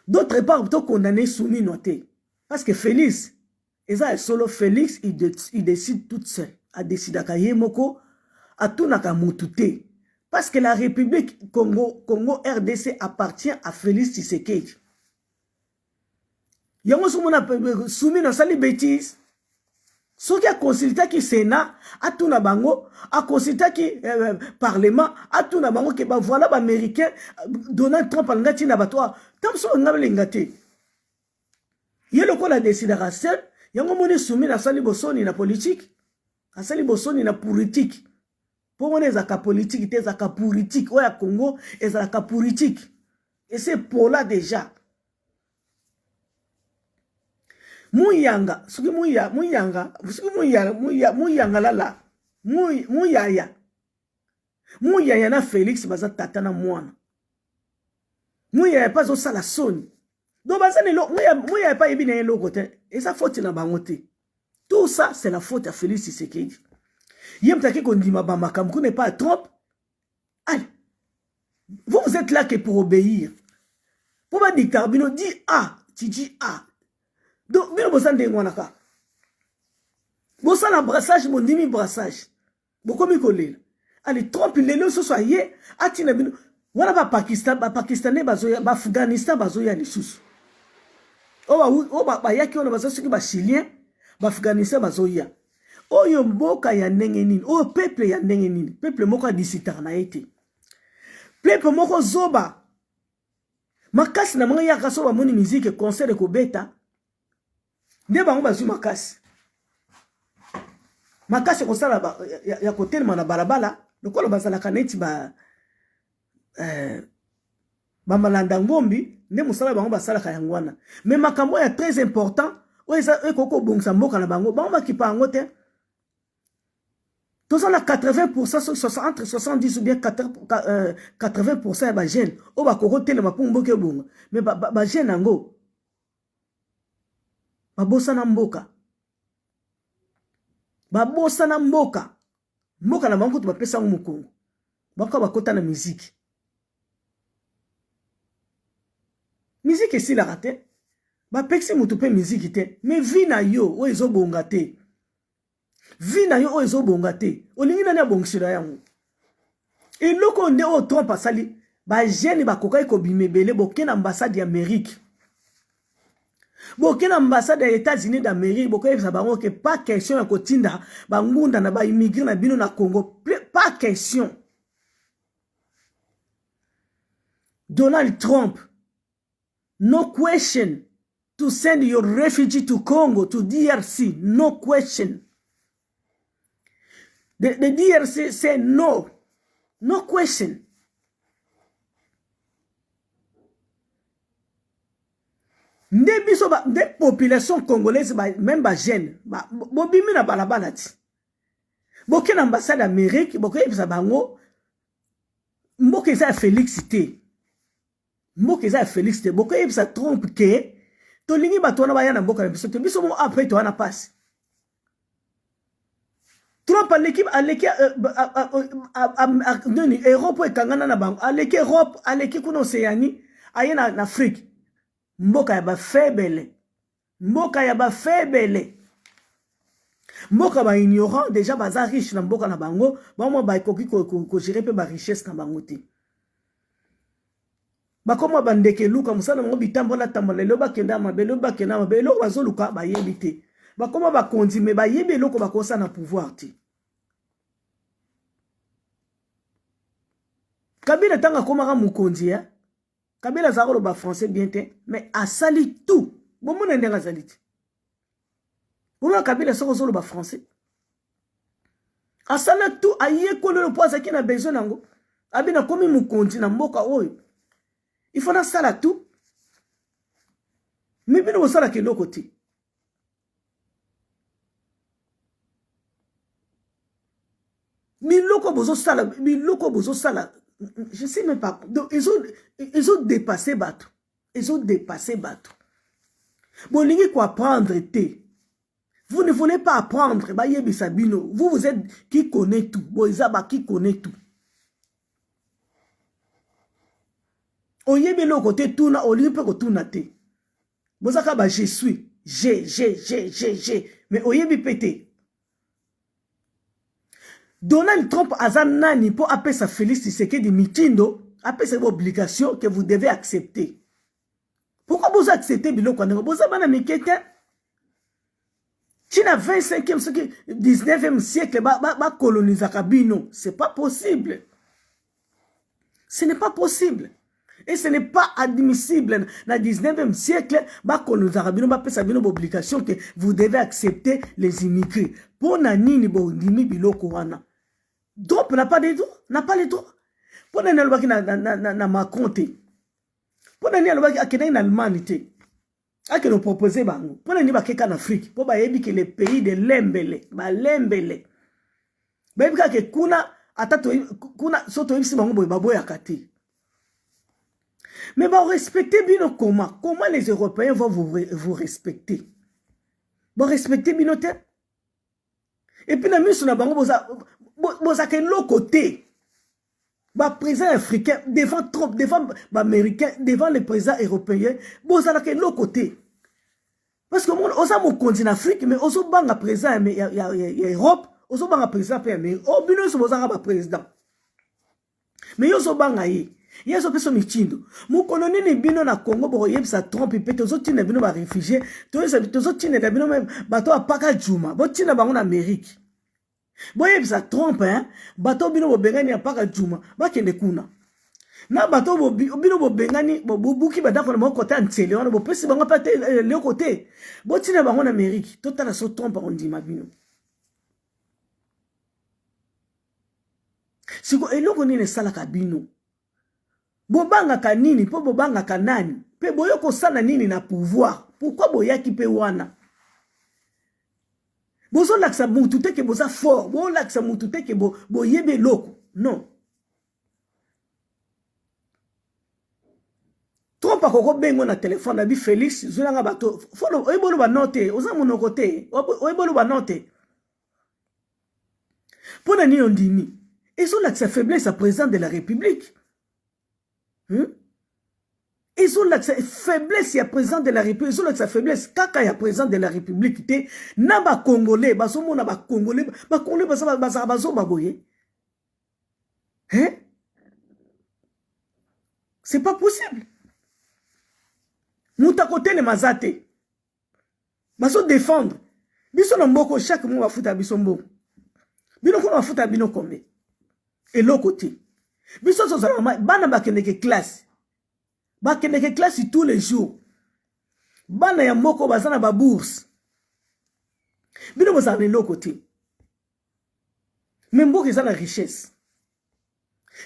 D'autre part, plutôt condamner Soumino te. Parce que Félix, solo Félix, il décide toute seule. A décidé à Kayemoko, à tout nakamutute. Parce que la République Congo RDC appartient à Félix Tshisekedi. Yango soumis dans sali bêtise. Ce qui a consulté qui Sénat, a tout na bango, a consulté qui Parlement, a tout na bango qui voilà l'Américain, Donald Trump a ngati na batoa. Tam so ngabele ngati. Yelo ko la décidé à seul, yango moni soumis na sali bosoni na politique, a sali bosoni na politique. Pour on est à politique, c'est à politique. Ouais, à Congo, c'est à politique. Et c'est pour là déjà. Mouyanga, ce que mouyanga là, mouyaya na Félix baza tatana mwana. Mouyaya pas au salasoni. Donc baza ne lo, mouyaya pas ebina yelo côté. Et ça faute na bangote. Tout ça c'est la faute à Félix Tshisekedi. Yemtaki kondima ba makamku n'est pas trop. Allez. Vous êtes là que pour obéir. Pour pas dictateur, bino dit A, tu dis A. Donc bino bosan de ngwanaka. Bosan la brassage mon dimi brassage. Boko mi kolela. Allez, Trump lelo so soye atina bino. Wala ba Pakistan, ba Pakistanais bazoya, ba Afghanistan bazoya lisusu. Bayaki on a besoin de Chilien, Afghanistan, Bazoya. Oyo mboka ya ndenge nini, oyo peuple ya ndenge nini, peuple moko disitaka na ete. Peuple moko zoba. Makasi na mga yaka soba moni musique concert ko beta. Nde bango bazwi makasi. Makasi ko sala ya kotelema na balabala, lokola bazala kaneti malanda ngombi, nde musala bango basala kayangwana. Mais makambo ya très important, oyo ekoko bongisa mboka na bango, bango bakipa yango te. Tous on a 80%, entre 70 ou bien 80% ya ba jeune, o ba koko telema pour mboka bongo. Mais ba jeune nango babosa na mboka. Babosa na mboka. Mboka na bango to bapesa ngo mukongo. Baka bakota na musique. Musique esi la rate. Ba pexi mutu pe musique te. Mais vi na yo o ezo bonga te. Vi na yo o ezo bonga te. Olingi na bongishira yango. Et loko nde o trompe asali. Ba jeune ba kokai ko bimebele boke na ambassade ya Amérique. Boke na ambassade des États-Unis d'Amérique, boke ça bango que pas question ya kotinda bangunda na ba immigré na bino na Congo, pas question. Donald Trump, no question to send your refugee to Congo, to DRC, no question. The DRC say no, no question. Nde biso ba de population congolaise ba même ba jeune ba bobimi na balabala ti boke na ambassade d'Amérique boke bisa bango mboke za Félix te mboke za Félix te boke bisa Trump ke to lingi bato na baya na mboka na biso te biso mo après to wana passe Trump à l'équipe Europe et kangana na bango à l'équipe Europe à l'équipe kuno Océanie ayena na Afrique. Mboka ya ba faible. Mboka ya ba faible. Mboka ba ignorant déjà baza riche na mboka na bango, ba mo ba koki ko gérer pe ba richesse na bango te. Ba koma bandeke luka musana ngo bitambola tambola lo ba kenda mabelo ba kenda mabelo bazo luka ba yebi te. Ba koma ba kondime ba yebi loko ba kosa na pouvoir te. Kabila tanga koma ka mukonzi ya. Kabila zaro ba français bien te, mais asali tout. Bon mon ndenga zaliti. Bon Kabila soko ba français. Asala tout aye ko le poisa qui na besoin nango. Abina komi mukonzi na mboka oyo. Il faut na sala tout. Mais bino sala ke lokoti. Biloko bozo sala. Je sais même pas. Donc, ils ont dépassé Batou. Ils ont dépassé Batou. Bon, il faut apprendre. Vous ne voulez pas apprendre. Vous êtes qui connaît tout. Bon, Isaba qui connaît tout. On y est le côté tout na, on y peut tout na te. Bon, ça va, je suis. J'ai. Mais on y est pété. Donald Trump azanani pour appeler sa Félix Tshisekedi mitindo, appeler cette obligation que vous devez accepter. Pourquoi vous acceptez biloko ndeko? Vous avez un mikete. China 25e, 19e siècle ba coloniser kabino, c'est pas possible. Ce n'est pas possible. Et ce n'est pas admissible dans le 19e siècle ba coloniser kabino ba appeler sa obligation que vous devez accepter les immigrés. Pour nanini bo ndimi biloko wana. Trump n'a pas les droits, n'a pas les droits. Pour n'aller na Macron te. Pour n'aller en Allemagne te. A que nous proposer bango. Pour n'aller en Afrique. Pour bayebi que les pays de lembele, ba lembele. Bayebi que kuna atato kuna soto ibisi bango boy baboya kati. Mais va respecter bino comment? Comment les Européens vont vous respecter? Vont respecter bino te. Et puis na miso na bango boza ke l'autre côté. Ba président africain devant Trump, devant américain, devant les présidents européens, boza ke l'autre côté. Parce que on a mon continent Afrique, mais ozo banga président mais il y a Europe, ozo banga président mais oh bino so boza ba président. Mais yo so banga yi. Yeso peso michindo. Mukolo nini bino na Congo boko yebisa Trump pe tozotina bino ba réfugié, tozotina bino même bato apaka juma, botina bango na Amérique. Bo yebisa Trump hein, bato bino bo bengani apaka juma, bakende kuna. Na bato bino bo bengani bo buki badako na mo côté antele, on bo pesi bango pa le côté. Botina bango na Amérique, totala so Trump on dit mabino. Siko eloko nini salaka bino. Bobanga kanini, po bobanga kanani, pe boyoko sana nini na pouvoir. Pourquoi boyaki pe wana? Bozo laksa mutu teke boza fort, bo laksa mutu teke boyebe loko. Non. Trompa koko bengo na téléphone na bi Félix, zolanga bato. Folo oyebolo ba note, oza monoko te, oyebolo ba note. Pona ni ondimi. Ils ont laksa faiblesse à président de la République. Ils ont la faiblesse, il y a président de la République. Ils ont la faiblesse. Kaka il y a président de la République. Naba Congolais, basomo naba Congolais, ba Congolais bazo baboye. Hein? C'est pas possible. Mouta côté les mazate. Baso défendre. Biso na mboko chaque mois bafuta biso mboko. Bino ko bafuta bino kombe. Et l'autre côté. Biso so zalama bana bakendeke classe. Bakendeke classe tous les jours. Bana ya moko bazana ba bourse. Bino bazana l'autre côté. Même beaucoup na richesse.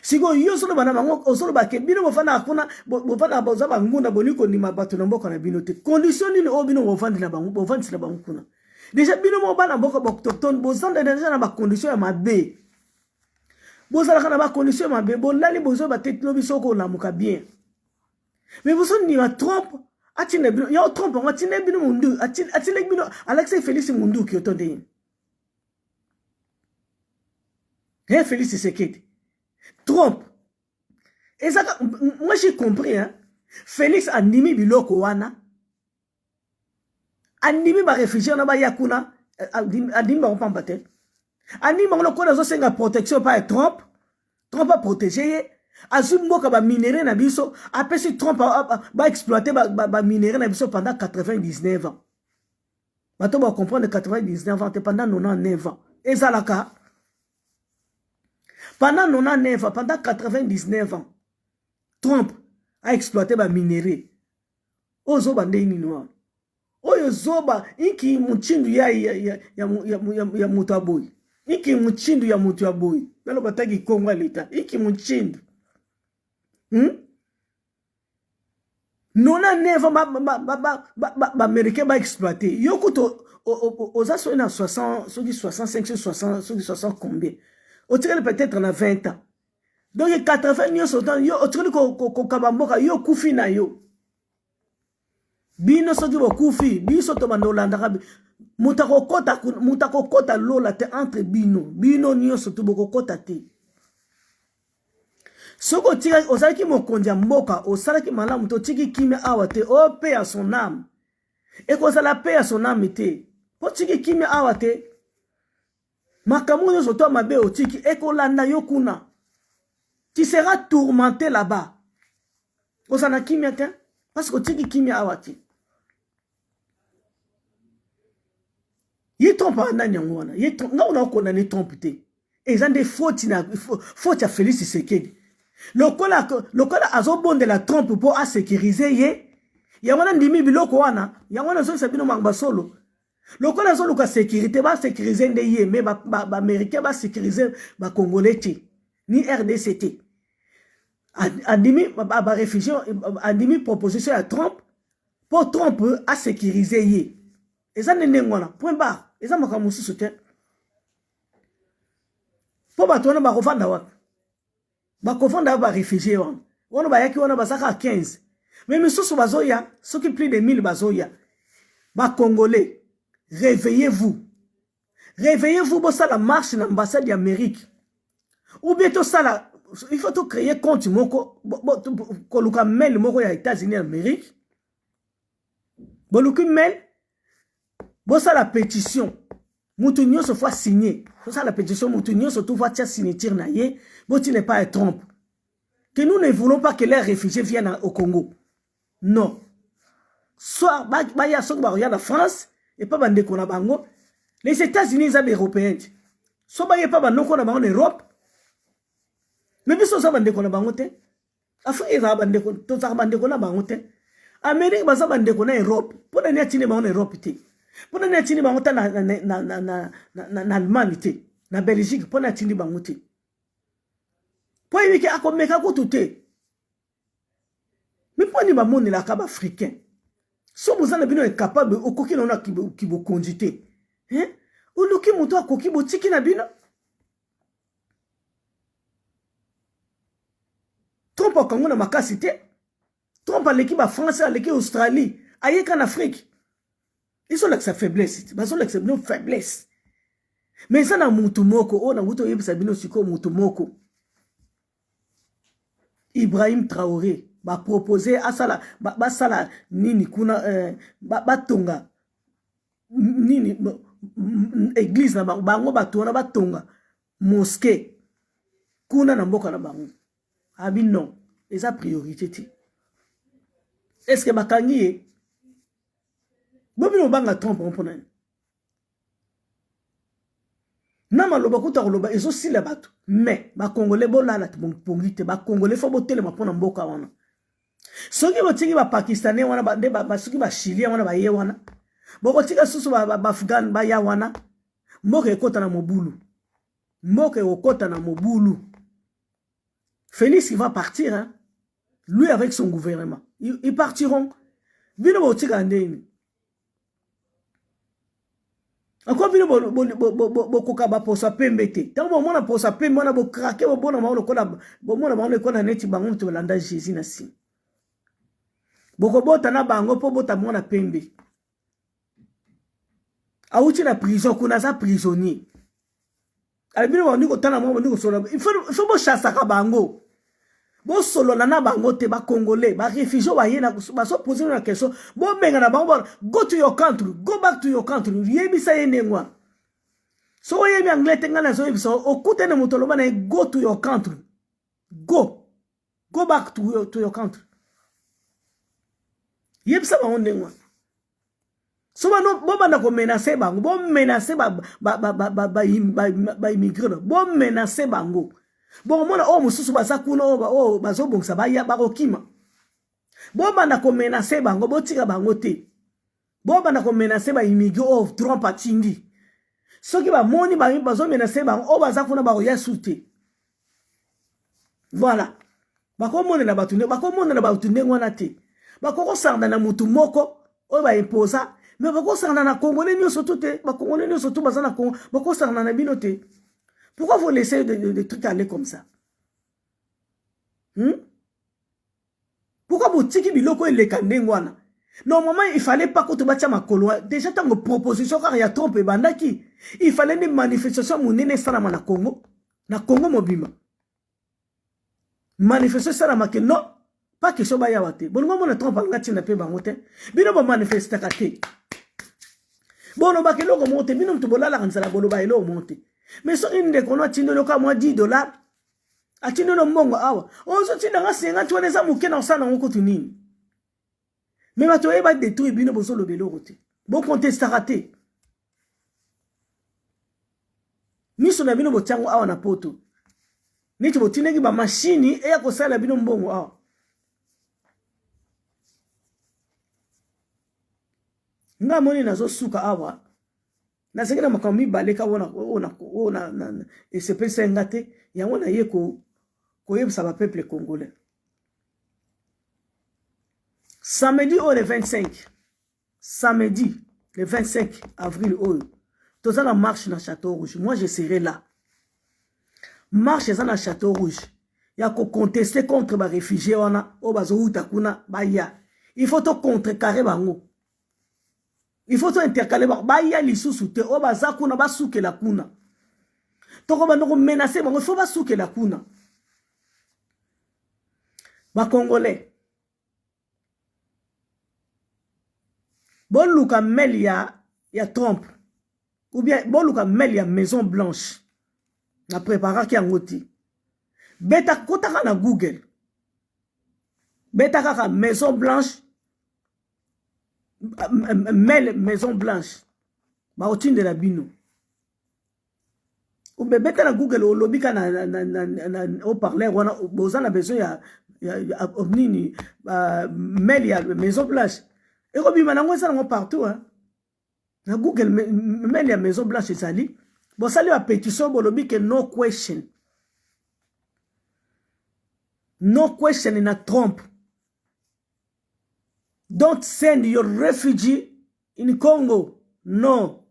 Sigo yo solo bana bango osolo bake bino bofana akuna bofana boza bangunda boniko ni mabato na mboko na bino te. Condition ni o bino bofandi na bango bofandi na bango kuna. Déjà bino mo bana mboko autochtone bozanda déjà na ba condition ya mabe. Bozala kana ba condition mabe bolali bozo ba tete lobi soko la muka bien. Mais vous ni ma trompe atine bino ya trompe on atine bino mundu atine bino Alexis Félix mundu ki otonde. Félix Sekete. Trompe. Et ça moi j'ai compris hein. Félix animi biloko wana. Animi ba réfugié na ba yakuna animi ba pambate. Ani mangolo ko nazo senga protection par Trump. Trump a protégé. Azum mboka ba minéré na biso. Apesi Trump ba exploiter ba minéré na biso pendant 99 ans. Bato ba comprendre 99 ans pendant 99 ans. Et ça laka. Pendant 99 ans, pendant 99 ans, Trump a exploité ba minéré. Ozo bande ni noir. Oyo zoba iki muchindu ya mutaboy. Iki muchindu ya mutu ya boy. Nalo bataki Kongo leta. Iki muchindu. Nona neva ba américain ba exploiter. Yokuto oza so na 60, so di 65, 60, so di 60 combien. O tire peut-être na 20 ans. Donc 80 nyo so temps yo o tire ko kabamboka yo kufi na yo. Bino so di bo kufi, biso to bandolanda kabi. Mutako kota lola te entre bino nyo so to boko kota te. Soko tira osaki mokonzi ya mboka osalaki malamu to tiki kimia awa te o paix à son âme. Et ko sala paix à son âme te. Po tiki kimia awa te. Makamu nyo so to mabe o tiki ekolanda yo kuna. Tu seras tourmenté là-bas. Ko sana kimia te parce que tiki kimia awa te. Ye trompe na nyangwana. Ye trompe na ona ko na ni trompe te. Et ça des fautes à Félix Tshisekedi. Lokola azobonde la trompe pour à sécuriser ye. Yamana ndimi biloko wana. Yamana zo sabino mangba solo. Lokola zo luka sécurité ba sécuriser nde ye mais ba américain ba sécuriser ba congolais ti ni RDCT. Andimi ba réfugié andimi proposition à Trump pour Trump à sécuriser ye. Et ça n'est ngwana point barre. Et ça maka musu soutien. Pour batona ba revanda wa. Ba kofanda ba réfugié wa. Wana ba yaki wana ba saka 15. Mais misusu bazoya, ceux qui plus de 1000 bazoya. Ba congolais, réveillez-vous. Réveillez-vous pour ça la marche dans l'ambassade d'Amérique. Ou bien tout ça là, il faut tout créer compte moko koluka mail moko ya États-Unis Amérique. Boluku mail bon ça la pétition. Moutounio se fois signé. Pour ça la pétition Moutounio se tout va tia signature na ye, bon tu n'es pas un trompe. que nous ne voulons pas que les réfugiés viennent au Congo. Non. Soit, il y a la France, et pas bande qu'on a bango. Les États-Unis, ils ont des Européens. Soit, il n'y a pas bande qu'on a bango en Europe. Mais puis, ça bande qu'on a bango. Afrique, ils ont bande qu'on a bango. Amérique, ils ont bande qu'on a Europe. Pour nous, il y a en Europe. Pour nous, il y a en Allemagne, en Belgique, pour nous, il y a en pour y a comme meka ko tout mais pour ni ba monde la kaba africain so vous en bino incapable o koki na ki bo conduite hein o luki moto akoki bo tiki na bino trompe au Congo na makasi te trompe l'équipe à France à l'équipe Australie aye qu'en Afrique ils sont là que sa faiblesse ils sont là que c'est une faiblesse mais ça na mutu moko o na mutu yebisa bino siko mutu moko Ibrahim Traoré va proposer à ça ba sala nini kuna ba tonga nini église na bango batona ba tonga mosquée kuna na mboka na bango abi non eza priorité ti est-ce que bakangi bobino banga trompe mpona na maloba kuta koloba ezo sila bato mais ba congolais bolala tibongite ba congolais fo botelema pona mboka wana soki botiki ba pakistanais wana ba soki ba chilien wana ba ye wana boko tika susu ba afghan ba ya wana mboka ekota na mobulu mboka ekota na mobulu Félix il va partir hein lui avec son gouvernement ils partiront bino botika ndeni encore bino bokoka ba posa pembe te tant bon mona posa pembe mona bo craquer bo bona ma lokola bo mona ba lokola neti bango to landa Jésus na si boko bota na bango po bota mona pembe auti na prison kuna za prisonnier albino ba ndiko tana mo ndiko solo il faut bo chassa ka bango bo solo na bango te ba congolais ba réfugiés ba yena ba so poser une question bo menga na bango go to your country go back to your country yebisa yenengwa so yebi anglais tenga na so yebisa okute na mutolo bana go to your country go back to your country yebisa ba onengwa so ba no bo bana ko menacer bango bo menacer ba immigrants bo menacer bango bon mona o mususu basakuna o bazobongisa baya bakokima bo banda ko menacer bango botika bango te bo banda ko menacer ba immigré o Trump atindi soki ba moni ba bazo menacer bango o bazakuna ba ya sute voilà bakomona na batunde ngwana te bakoko sanda na mutu moko o ba imposa mais bakoko sanda na congolais nyoso te ba congolais nyoso to bazana Congo bakoko sanda na bino te. Pourquoi vous laissez des trucs aller comme ça? Pourquoi vous tiki biloko le kandengwana? Normalement, il fallait pas que tu bâtisses ma colonie. Déjà, tant que proposition, car il y a Trump et Bandaki, il fallait des manifestations mounene sana na Congo. Na Congo mobima. Manifestation sana ma que non, pas que ça baya wate. Bon, moi, mon Trump a na pe bangote. Bino ba manifester kate. Bon, no ba ke loko monte, bino to bolala kansala bolo ba elo monte. Mais si on a tenu le cas, moi $10, a tenu le mongo awa. On se tient dans la scène, tu as des amours qui n'ont pas de contenu. Mais tu vas détruire bien le vélo. Bon, conteste à rater. Ni son abino botiango awa na poto. Ni tu botinegi ba machine et ya kosala bino mbongo awa. Nga moni nazo suka awa. Na sekena makambi baleka ona et c'est pas ngate ya ona yeko ko yebisa ba peuple congolais. Samedi le 25 avril tous la marche dans Château Rouge. Moi je serai là. Marche dans le Château Rouge. Ya ko contester contre ba réfugiés wana o bazo utakuna baya. Il faut to contrecarrer bango. Il faut intercaler baya lisusu te o bazakuna basuke la kuna. Toko bandoko menacer bango, il faut basuke la kuna. Ba congolais. Bon luka mel ya Trump. Ou bien bon luka mel ya Maison Blanche. Na prépara ki angoti. Beta kota na Google. beta kaka Maison Blanche, Maison Blanche, ba otinde la bino. Ou beta na Google au lobby kana au parler wana bozana besoin ya omnini mail ya Maison Blanche. Et comme il m'a envoyé partout hein. Na Google mail ya Maison Blanche sali. Bon sali a pétition au lobby que no question. No question in a Trump. Don't send your refugee in Congo. No.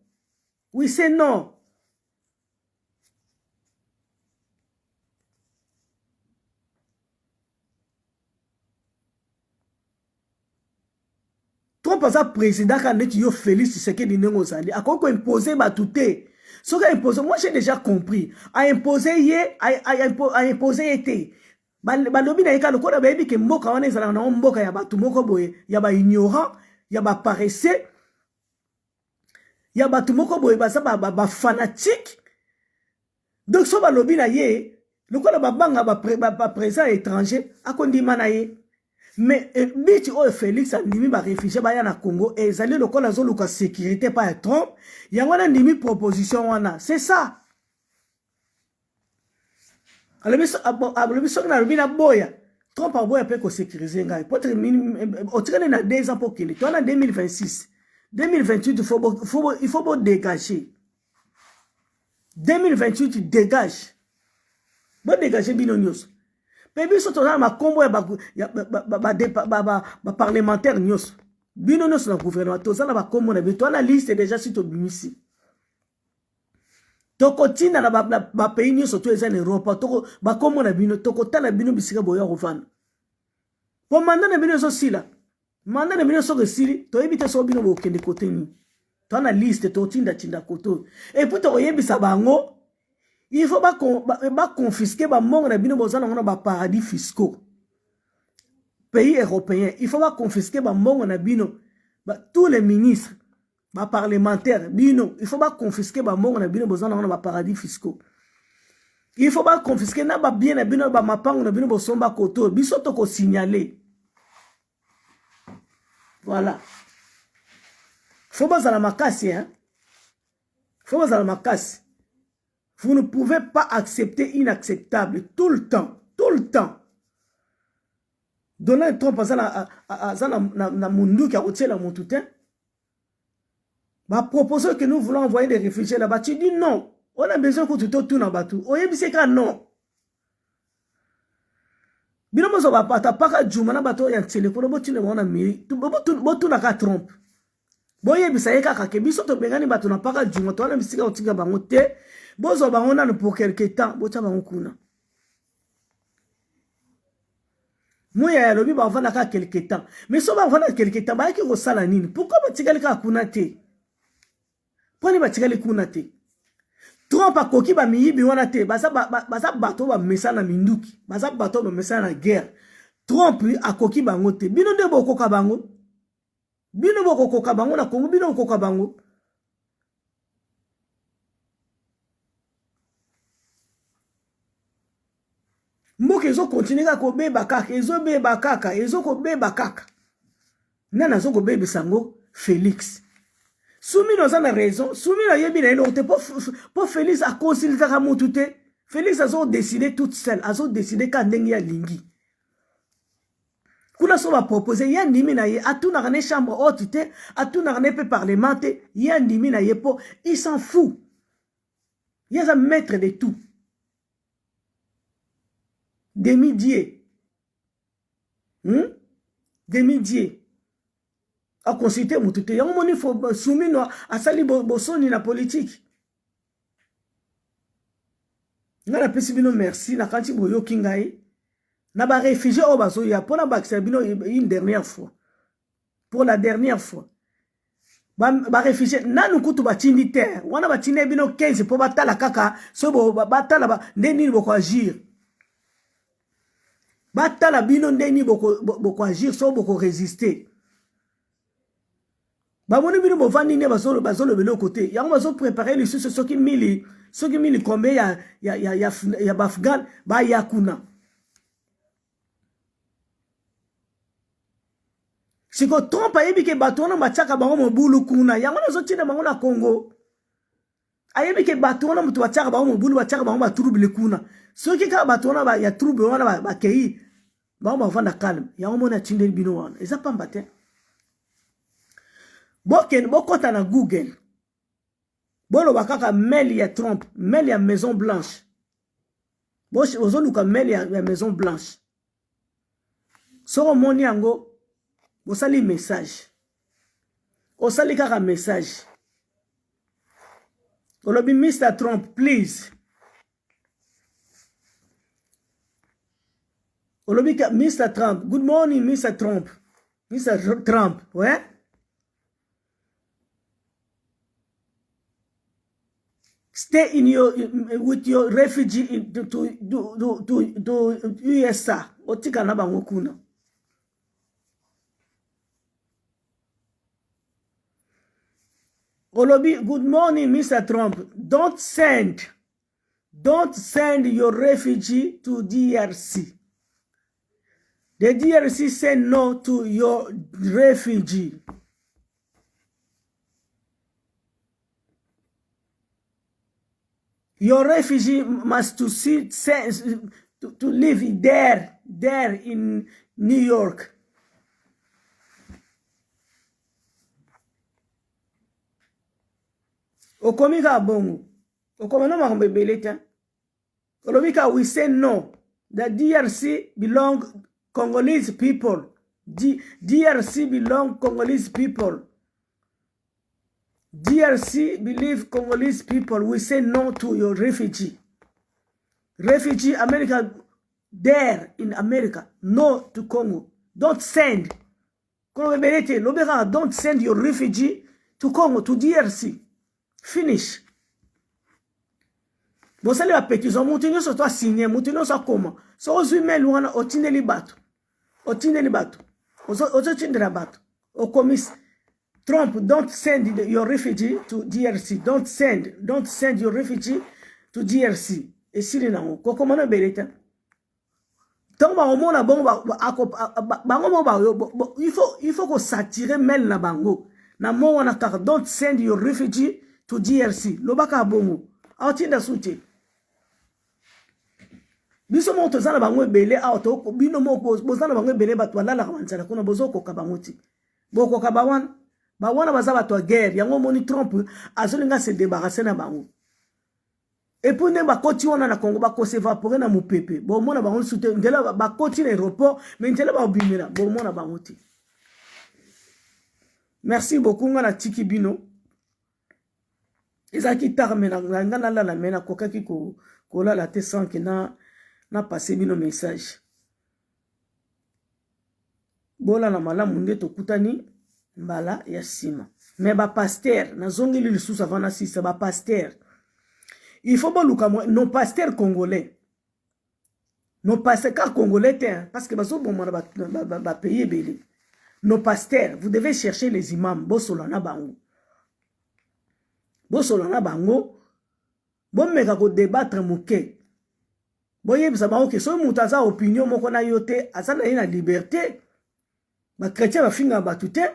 We say no. Trump a président quand il Félix Tshisekedi Nengozali. A quoi imposer batouté. Ce qu'il a imposé, moi j'ai déjà compris. A imposé a imposé été. Balobi na yeka lokola bayebi ke mboka wana ezala na mboka ya batu moko boye ya ba ignorant ya ba paresseux ya batu moko boye baza ba fanatique donc so balobi na ye lokola babanga ba président étranger akondima na ye mais biti o Félix andimi ba réfugié ba ya na Congo ezali lokola zo luka sécurité pa ya Trump yango na ndimi proposition wana c'est ça. Alors, boya Trump a boya peut sécuriser ngai. Peut-être na 2 ans pour qu'il. Toi en 2026, 2028 il faut dégager. 2028 dégage. Bon dégager binonios. Pébi so tona ma combo ya ba parlementaire nyos. Binonios na gouvernement tozala ba combo na toi na liste déjà si to bimisi. Toko tina na ba pays nyonso to eza na Europe toko ba komo na bino toko tala bino bisika boya kovana po manda na bino so sila manda na bino so resili to ebite so bino bo kende kote ni to na liste to tinda koto et puis to oyebisa bango il faut ba confisquer ba mongo na bino bozana ngona ba paradis fiscaux pays européens il faut ba confisquer ba mongo na bino tous les ministres ba parlementaire bino il faut pas confisquer ba mongo na bino bozana na ba paradis fiscaux il faut pas confisquer na ba bien na bino ba mapango na bino bosomba koto biso to ko signaler voilà faut pas la makasi hein faut pas la makasi vous ne pouvez pas accepter inacceptable tout le temps Donald Trump na mundu ki a otela motutin. Bah, proposons que nous voulons envoyer des réfugiés là-bas. Tu dis non. On a besoin que tu te tournes en bateau. Oye, c'est que non. Bino mozo ba pata paka jumana bateau ya téléphone bo tine mona mi. Bo na ka Trump. Boye bisa yeka ka ke biso to bengani bateau na paka juma to na bisika otinga bango te. Bozo bango na pour quelque temps. Bo cha bango kuna. Moi ya lobi ba vana ka quelque temps. Mais so ba vana quelque temps ba ki ko sala nini? Pourquoi ba tigali ka kuna te? Poni batikali kuna te. Trump a koki ba miyibi wana te. Baza bato ba mesa na minduki. Baza bato ba mesa na guerre. Trump a koki bango te. Bino de boko ka bango. Bino boko koka bango na Congo. Bino koka bango. Mboke ezo continue ka ko beba kaka. Ezo beba kaka. Ezo ko beba kaka. Nana zo ko beba sango Félix. Soumi nous a raison. Soumi n'a yebi na inote. Pour Félix a consulté à mon tout. Félix a décidé toute seule. A décidé quand dengi ya lingi. Kuna so va proposer ya ndimi na ye. A tout na chambre haute te. A tout na peu parlementaire. Ya ndimi na ye po. Il s'en fout. Il est un maître de tout. Demi-dieu. Demi-dieu. A consulter mon tout. Y'a un faut soumis à sali bosoni na politique. N'a pas bino merci na kanti boyo kingai. Na ba réfugié au baso ya pour na ba bino une dernière fois. Pour la dernière fois. Ba réfugié na nukutu ba tindi terre. Wana ba tindi bino 15 pour batala kaka so ba tala ba ndeni boko agir. Batala bino ndeni boko agir so boko résister. Ba moni bino bo vandi ne bazolo belo côté ya bazo préparer les ce qui mili combien ya bafgan ba yakuna siko Trump ayebi ke bato wana batiaka bango mobulu kuna yango nazotinda bango na Congo ayebi ke bato wana mutu batiaka bango mobulu batiaka bango batrouble kuna soki kaka bato wana ya trouble wana bakei bango bavanda calme yango mona tindeli bino wana eza pamba te bokota na Google boloba kaka mail ya Trump mail ya Maison Blanche bozoluka mail ya Maison Blanche soko moni yango bosali message osali kaka message olobi Mr. Trump please olobi Mr. Trump good morning Mr. Trump ouais stay in with your refugee to USA otika na bango kuna olobi good morning Mr. Trump don't send your refugee to DRC. The DRC said no to your refugee. Your refugee must to live there in New York. Okomika bongo. Okomano makambebeleta. Olomika we say no. The DRC belong Congolese people. DRC belong Congolese people. DRC believe Congolese people. We say no to your refugee. Refugee America there in America. No to Congo. Don't send. Don't send your refugee to Congo, to DRC. Finish. Bosali ba petition mutinyo so to signer mutinyo so koma. So ozu email wana otindeli bato. Otindeli bato. Ozo tindela bato. Okomis Trump, don't send your refugee to DRC. Don't send your refugee to DRC. Et si les nango, comment on beleta? Tant ba omona bongo il faut qu'on s'attire mail na bango. Na mo wana kaka don't send your refugee to DRC. Lobaka bongo. Atinda soute. Biso mo tozana bango ebele auto bino mo bozana bango ebele bato balala kamanzala kuna bozoko ka bangoti. Boko ka bawana. Bawana baza bato guerre yango moni Trump azolinga se débarrasser na bango. Et pour ne ba koti wana na Congo ba ko s'évaporer na mupepe. Bon mona bango soute ndela ba koti na aéroport mais ndela ba obimela bon mona bango ti. Merci beaucoup ngana tiki bino. Ezaki tarmena ngana la mena kokaki ko la la te sans que na passer bino message. Bola na malamu nde tokutani mbala ya sima. Mais ba pasteur na zongi li sous savana sisa ba pasteur. Il faut pas luka nos pasteurs congolais. Nos pasteurs congolais parce que baso bon ba payer belé. Nos pasteurs, vous devez chercher les imams bosolana bango. Bosolana bango. Bon meka ko débattre moké. Boye bisa bango ke so mutaza opinion moko na yote azana ina liberté. Ba chrétien ba finga ba tuté.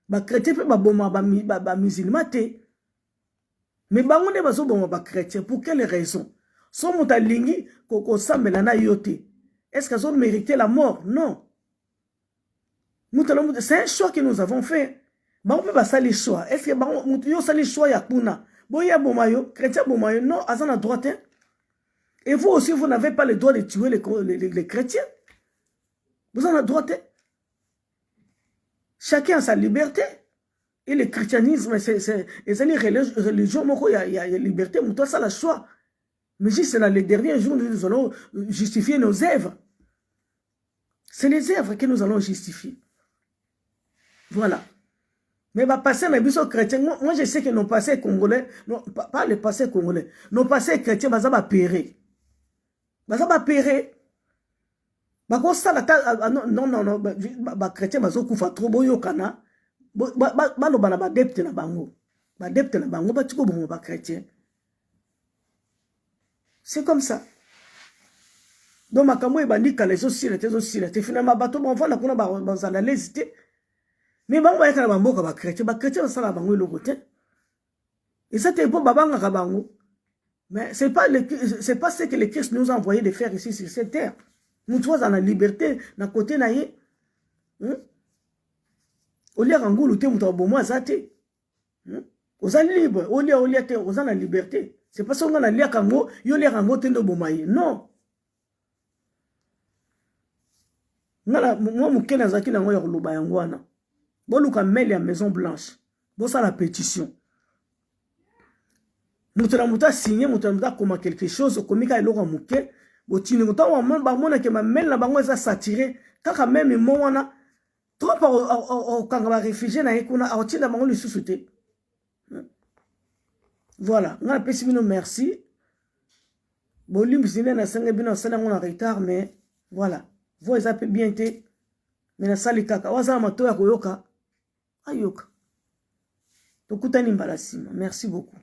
Ba chrétien pe ba boma ba musulman te. Mais bango ne baso boma ba chrétien pour quelle raison? So mutalingi ko sambela na yote. Est-ce qu'ils ont mérité la mort? Non. C'est un choix que nous avons fait. Bango pe ba sali choix. Est-ce que bango yo sali choix ya kuna? Boya bomayo, chrétien bomayo non, azana droit. Et vous aussi vous n'avez pas le droit de tuer les chrétiens. Vous en avez droit. Chacun a sa liberté. Et le christianisme, c'est les religions, il y a liberté, mais toi, ça la choix. Mais juste dans les derniers jours, nous allons justifier nos œuvres. C'est les œuvres que nous allons justifier. Voilà. Mais bah, passer dans les chrétiens, moi je sais que nos passés congolais, non, pas les passés congolais, nos passés chrétiens, bah, ça va périr. Bah, ça va périr. Bah, quoi ça, non, bah, chrétien, bah, ça koufa trop boyo kana. Balo bana ba depte na bango ba tiko bongo ba chrétien. C'est comme ça. Donc makambo e bandika les osile finalement bato bon voilà kuna ba zala lesité Mais bango ba yakana bamboka ba chrétien basala bango eloko te. Et ça te pour babanga kabango. Mais c'est pas ce que le Christ nous a envoyé de faire ici sur cette terre. Nous tous en la liberté na côté na ye. Olia rangulu te muto bomo azate. Oza libre, olia te oza na liberté. C'est pas ça on a lia kango, yo lia rango te ndo bomaye. Non. Ngala moi mukena zaki na ngoya kuluba yango wana. Boluka mail ya Maison Blanche. Bosa la pétition. Moutra mouta signé, moutra mouta comme quelque chose, comme ka eloko muke. Botini mouta wa ba mona ke ma mail na bango eza saturé. Kaka même mo wana trop au kanga ba réfugié na ekuna a otinda bango le sous-souté. Voilà, ngala pesi bino merci. Bolim zine na sanga bino sala ngona retard mais voilà. Vous eza pe bien te. Mais na sali kaka waza mato ya koyoka. Ayoka. Tokutani mbalasima. Merci beaucoup.